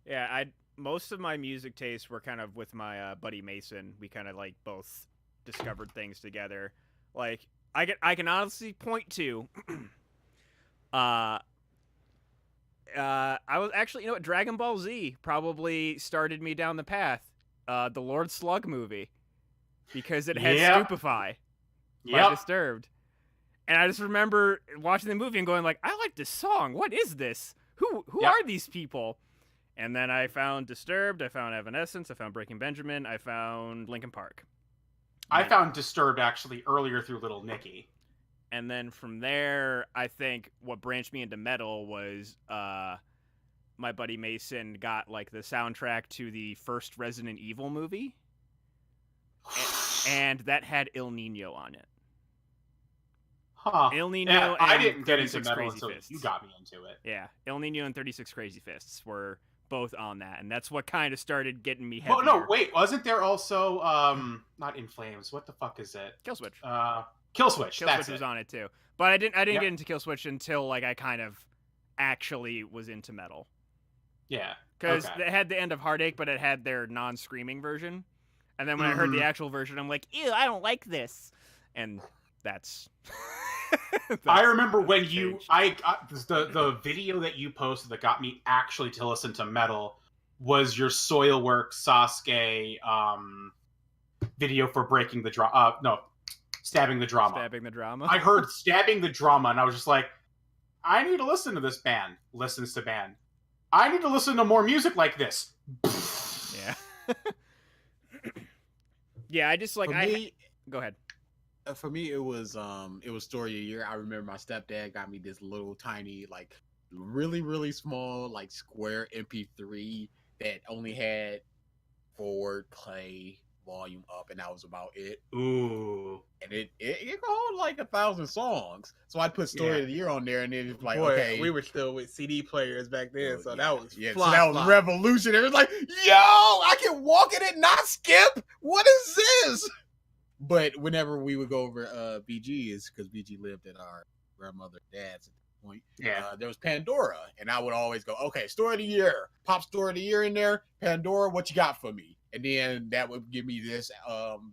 Yeah, most of my music tastes were kind of with my buddy Mason. We kind of like both discovered things together. Like I can honestly point to I was actually, Dragon Ball Z probably started me down the path. The Lord Slug movie, because it had Yep. Stupefy by Yep. Disturbed. And I just remember watching the movie and going like, I like this song. What is this? Who Yep. are these people? And then I found Disturbed, I found Evanescence, I found Breaking Benjamin, I found Linkin Park. I found Disturbed actually earlier through Little Nicky. And then from there, I think what branched me into metal was my buddy Mason got like the soundtrack to the first Resident Evil movie. And that had Il Nino on it. Huh. Il Nino Yeah, I and didn't get into 36 metal Crazy until Fists. you got me into it. Yeah, Il Nino and 36 Crazy Fists were both on that, and that's what kind of started getting me heavier. Well, no, wait, wasn't there also not In Flames? What the fuck is it? Killswitch. Killswitch. Killswitch That's was it. on it too, but I didn't Yep. get into Killswitch until like I kind of actually was into metal, Yeah. because Okay. they had the End of Heartache, but it had their non-screaming version, and then when I heard the actual version, I'm like, ew, I don't like this, and that's. I remember when changed. the video that you posted that got me actually to listen to metal was your Soilwork Sasuke video for breaking the drama. Stabbing the drama. Stabbing the drama. I heard Stabbing the Drama, and I was just like, I need to listen to this band. Listens to band. I need to listen to more music like this. Yeah. Yeah, I just like for I. me, Go ahead. for me, it was Story of the Year. I remember my stepdad got me this little tiny, like really, really small, like square MP3 that only had forward play volume up, and that was about it. Ooh. And it could hold like 1,000 songs. So I'd put Story Yeah. of the Year on there, and then it's like, Boy, okay, we were still with CD players back then, Oh, so yeah. that was yeah, fly, so that was fly. revolutionary. It was like, yo, I can walk in it, not skip. What is this? But whenever we would go over BG's, because BG lived at our grandmother and dad's at the point, Yeah. there was Pandora, and I would always go, okay, Story of the Year, pop Story of the Year in there, Pandora, what you got for me? And then that would give me this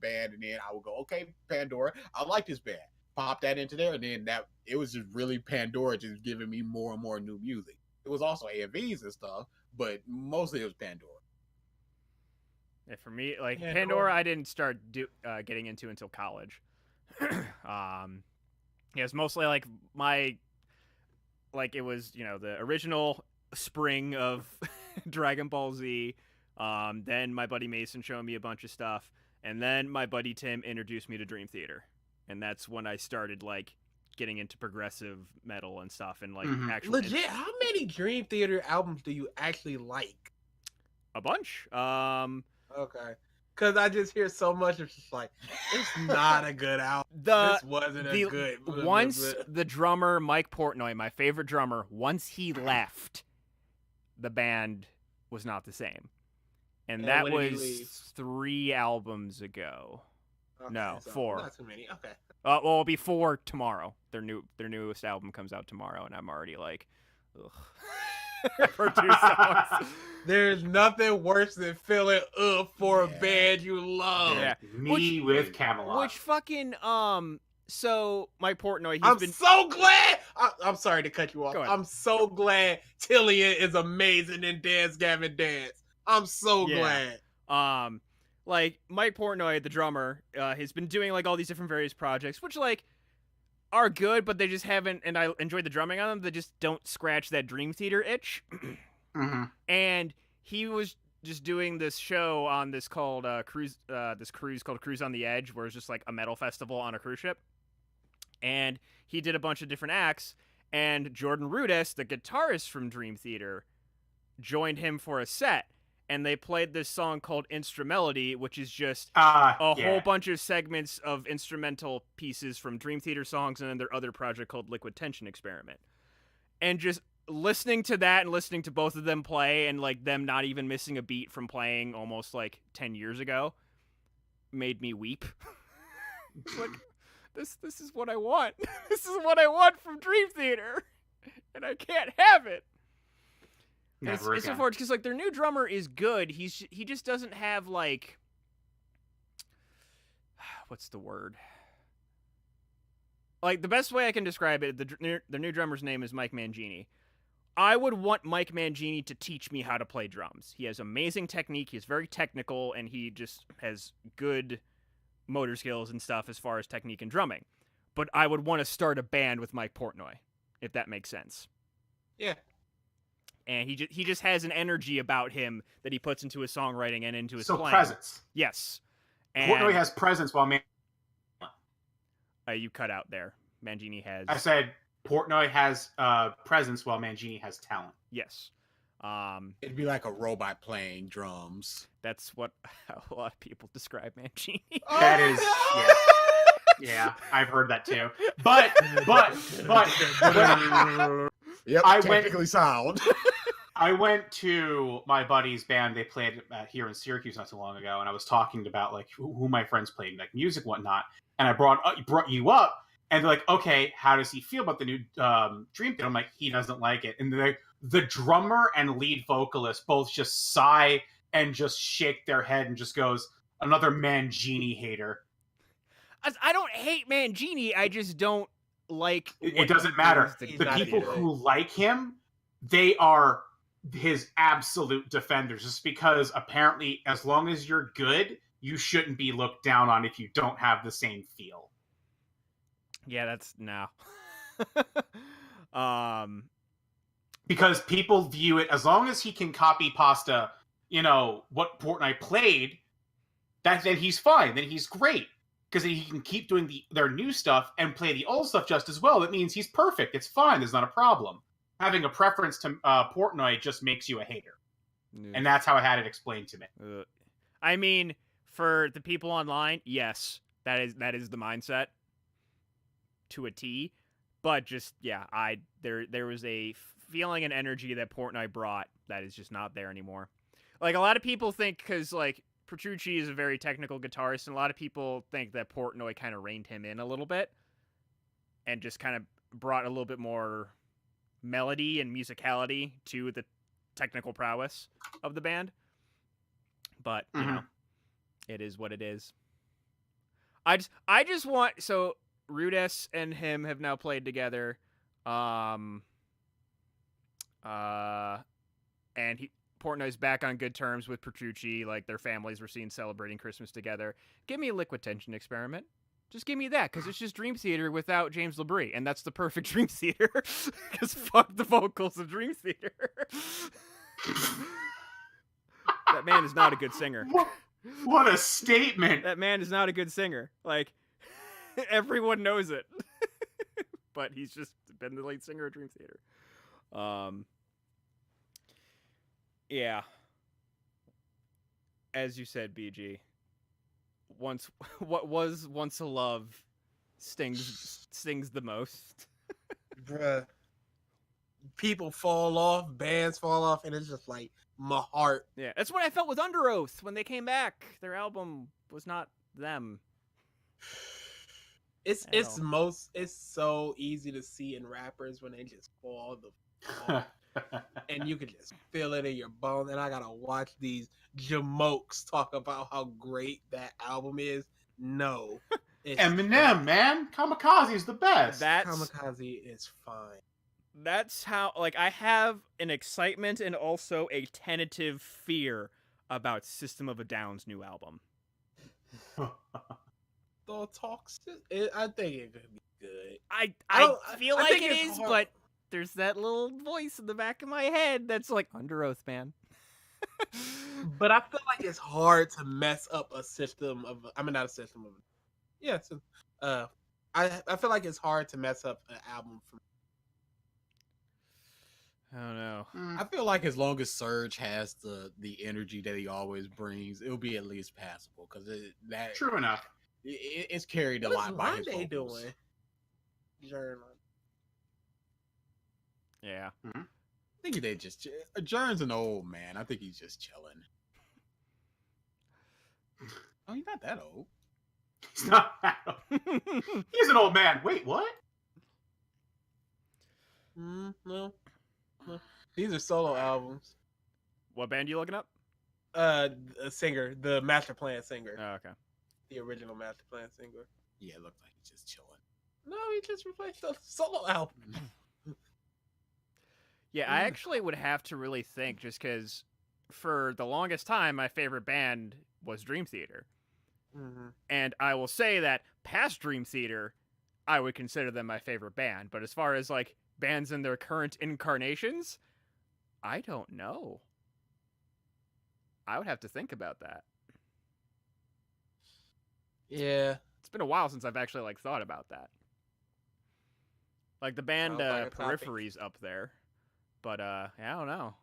band, and then I would go, okay, Pandora, I like this band. Pop that into there, and then it was just really Pandora just giving me more and more new music. It was also AFVs and stuff, but mostly it was Pandora. Yeah, for me, like Yeah, Pandora, cool. I didn't start getting into until college. Yeah, it's mostly like it was the original spring of Dragon Ball Z, Then my buddy Mason showed me a bunch of stuff, and then my buddy Tim introduced me to Dream Theater, and that's when I started like getting into progressive metal and stuff, and like actual legit. How many Dream Theater albums do you actually like? a bunch. Okay. Because I just hear so much. It's just like, it's not a good album. This wasn't a good. Once the drummer, Mike Portnoy, my favorite drummer, once he left, the band was not the same. And that was 3 albums ago. Okay, No, so 4. Not too many. Okay. Well, it'll be 4 tomorrow. Their newest album comes out tomorrow, and I'm already like, ugh. For 2 songs. There's nothing worse than feeling for a band you love. Yeah. Me with Camelot. Which fucking so Mike Portnoy, I'm so glad. I'm sorry to cut you off. Go ahead. I'm so glad Tillian is amazing in Dance Gavin Dance. I'm so glad. Like Mike Portnoy, the drummer, has been doing like all these different various projects, which like are good, but they just haven't. And I enjoyed the drumming on them. They just don't scratch that Dream Theater itch. And he was just doing this show on this called cruise called Cruise on the Edge, where it's just like a metal festival on a cruise ship. And he did a bunch of different acts, and Jordan Rudess, the guitarist from Dream Theater, joined him for a set, and they played this song called Instrumelody, which is just a whole bunch of segments of instrumental pieces from Dream Theater songs and then their other project called Liquid Tension Experiment. And just listening to that and listening to both of them play and like them not even missing a beat from playing almost like 10 years ago made me weep. Like, this is what I want. This is what I want from Dream Theater, and I can't have it. It's unfortunate because like their new drummer is good. He just doesn't have like, what's the word? Like the best way I can describe it, the new drummer's name is Mike Mangini. I would want Mike Mangini to teach me how to play drums. He has amazing technique. He's very technical, and he just has good motor skills and stuff as far as technique and drumming. But I would want to start a band with Mike Portnoy, if that makes sense. Yeah. And he just has an energy about him that he puts into his songwriting and into his playing. Presence. Yes. And Portnoy has presence while you cut out there. Mangini has. I said Portnoy has presence while Mangini has talent. Yes. It'd be like a robot playing drums. That's what a lot of people describe Mangini. That is, yeah, I've heard that too. But Yep, technically sound. I went to my buddy's band. They played here in Syracuse not too long ago, and I was talking about like who my friends played, like music, and whatnot. And I brought you up, and they're like, "Okay, how does he feel about the new Dream Theater?" I'm like, "He doesn't like it." And the drummer and lead vocalist both just sigh and just shake their head and just goes, "Another Mangini hater." I don't hate Mangini. I just don't like. It doesn't matter. The people who like him, they are his absolute defenders, just because apparently as long as you're good, you shouldn't be looked down on if you don't have the same feel. Yeah, that's no. Because people view it as long as he can copy pasta, what Portnoy played, then he's fine. Then he's great. Because he can keep doing their new stuff and play the old stuff just as well. That means he's perfect. It's fine. There's not a problem. Having a preference to Portnoy just makes you a hater. And that's how I had it explained to me. I mean, for the people online, yes, that is the mindset to a T. But just, there was a feeling and energy that Portnoy brought that is just not there anymore. Like, a lot of people think, because, like, Petrucci is a very technical guitarist, and a lot of people think that Portnoy kind of reined him in a little bit and just kind of brought a little bit more melody and musicality to the technical prowess of the band. But, you know, it is what it is. I just want... So, Rudess and him have now played together. And Portnoy's back on good terms with Petrucci. Like, their families were seen celebrating Christmas together. Give me a Liquid Tension Experiment. Just give me that, because it's just Dream Theater without James LaBrie, and that's the perfect Dream Theater. Because fuck the vocals of Dream Theater. man is not a good singer. What a statement! That man is not a good singer. Like, everyone knows it. But he's just been the lead singer of Dream Theater. Yeah. As you said, BG, what was once a love stings the most. Bruh. People fall off, bands fall off, and it's just like my heart. Yeah, that's what I felt with Under Oath when they came back. Their album was not them. It's so easy to see in rappers when they just fall the off. And you can just feel it in your bones. And I gotta watch these jamokes talk about how great that album is. No. Eminem, man. Kamikaze is the best. Kamikaze is fine. That's how, like, I have an excitement and also a tentative fear about System of a Down's new album. The talks, I think it could be good. I feel like it is, but there's that little voice in the back of my head that's like, Under Oath, man. But I feel like it's hard to mess up a system of, not a system of, yeah. So, I feel like it's hard to mess up an album from. I don't know. I feel like as long as Surge has the energy that he always brings, it'll be at least passable. Because that True enough. It's carried a lot by his vocals. Doing? Journal. Yeah. I think they just Jern's an old man. I think he's just chilling. Oh, he's not that old. He's not that old. He's an old man. Wait, what? No. These are solo albums. What band are you looking up? A singer, the Master Plan singer. Oh, okay. The original Master Plan singer. Yeah, it looked like he's just chilling. No, he just replaced the solo album. Yeah, I actually would have to really think, just because for the longest time, my favorite band was Dream Theater. Mm-hmm. And I will say that past Dream Theater, I would consider them my favorite band. But as far as, like, bands in their current incarnations, I don't know. I would have to think about that. Yeah. It's been a while since I've actually, like, thought about that. Like, the band Sounds like a Periphery's up there. But, I don't know.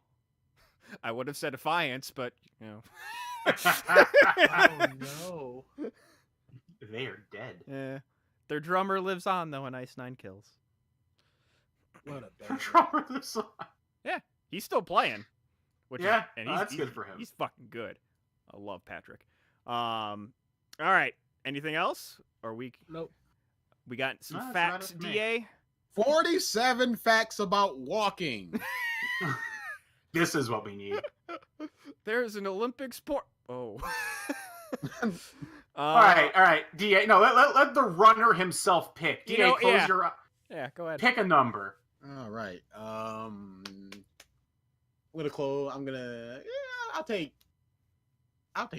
I would have said Defiance, but, you know. Oh, no. They are dead. Yeah. Their drummer lives on, though, in Ice Nine Kills. What a band. Drummer this song. Yeah, he's still playing. Yeah, and that's good for him. He's fucking good. I love Patrick. All right. Anything else? Or Nope. We got some No, facts, that's about it for me. DA? 47 facts about walking. This is what we need. There's an Olympic sport. Oh. All right. DA, no, let the runner himself pick. DA, close your. Yeah, go ahead. Pick a number. All right. I'm gonna close. I'll take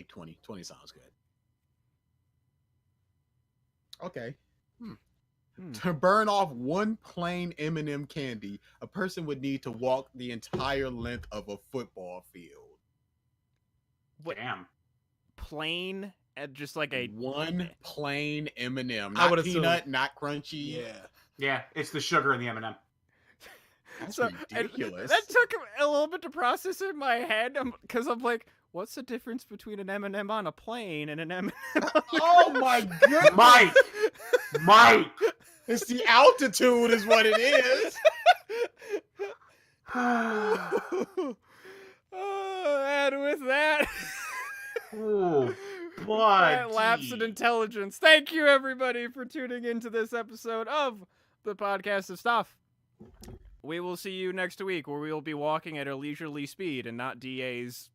20. 20 sounds good. Okay. To burn off one plain M&M candy, a person would need to walk the entire length of a football field. What? Damn. Plain, just like a one plain M&M, I not would peanut, assume. not crunchy. Yeah. Yeah, it's the sugar in the M&M. That's So, ridiculous. That took a little bit to process in my head, because I'm like, what's the difference between an M&M on a plane and an M&M? Oh my goodness, Mike! It's the altitude, is what it is. And with that, Oh, that lapse in intelligence. Thank you, everybody, for tuning into this episode of the Podcast of Stuff. We will see you next week, where we will be walking at a leisurely speed and not DA's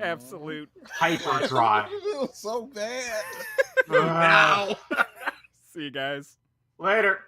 absolute hyperdrive. So bad. Now. See you guys Later.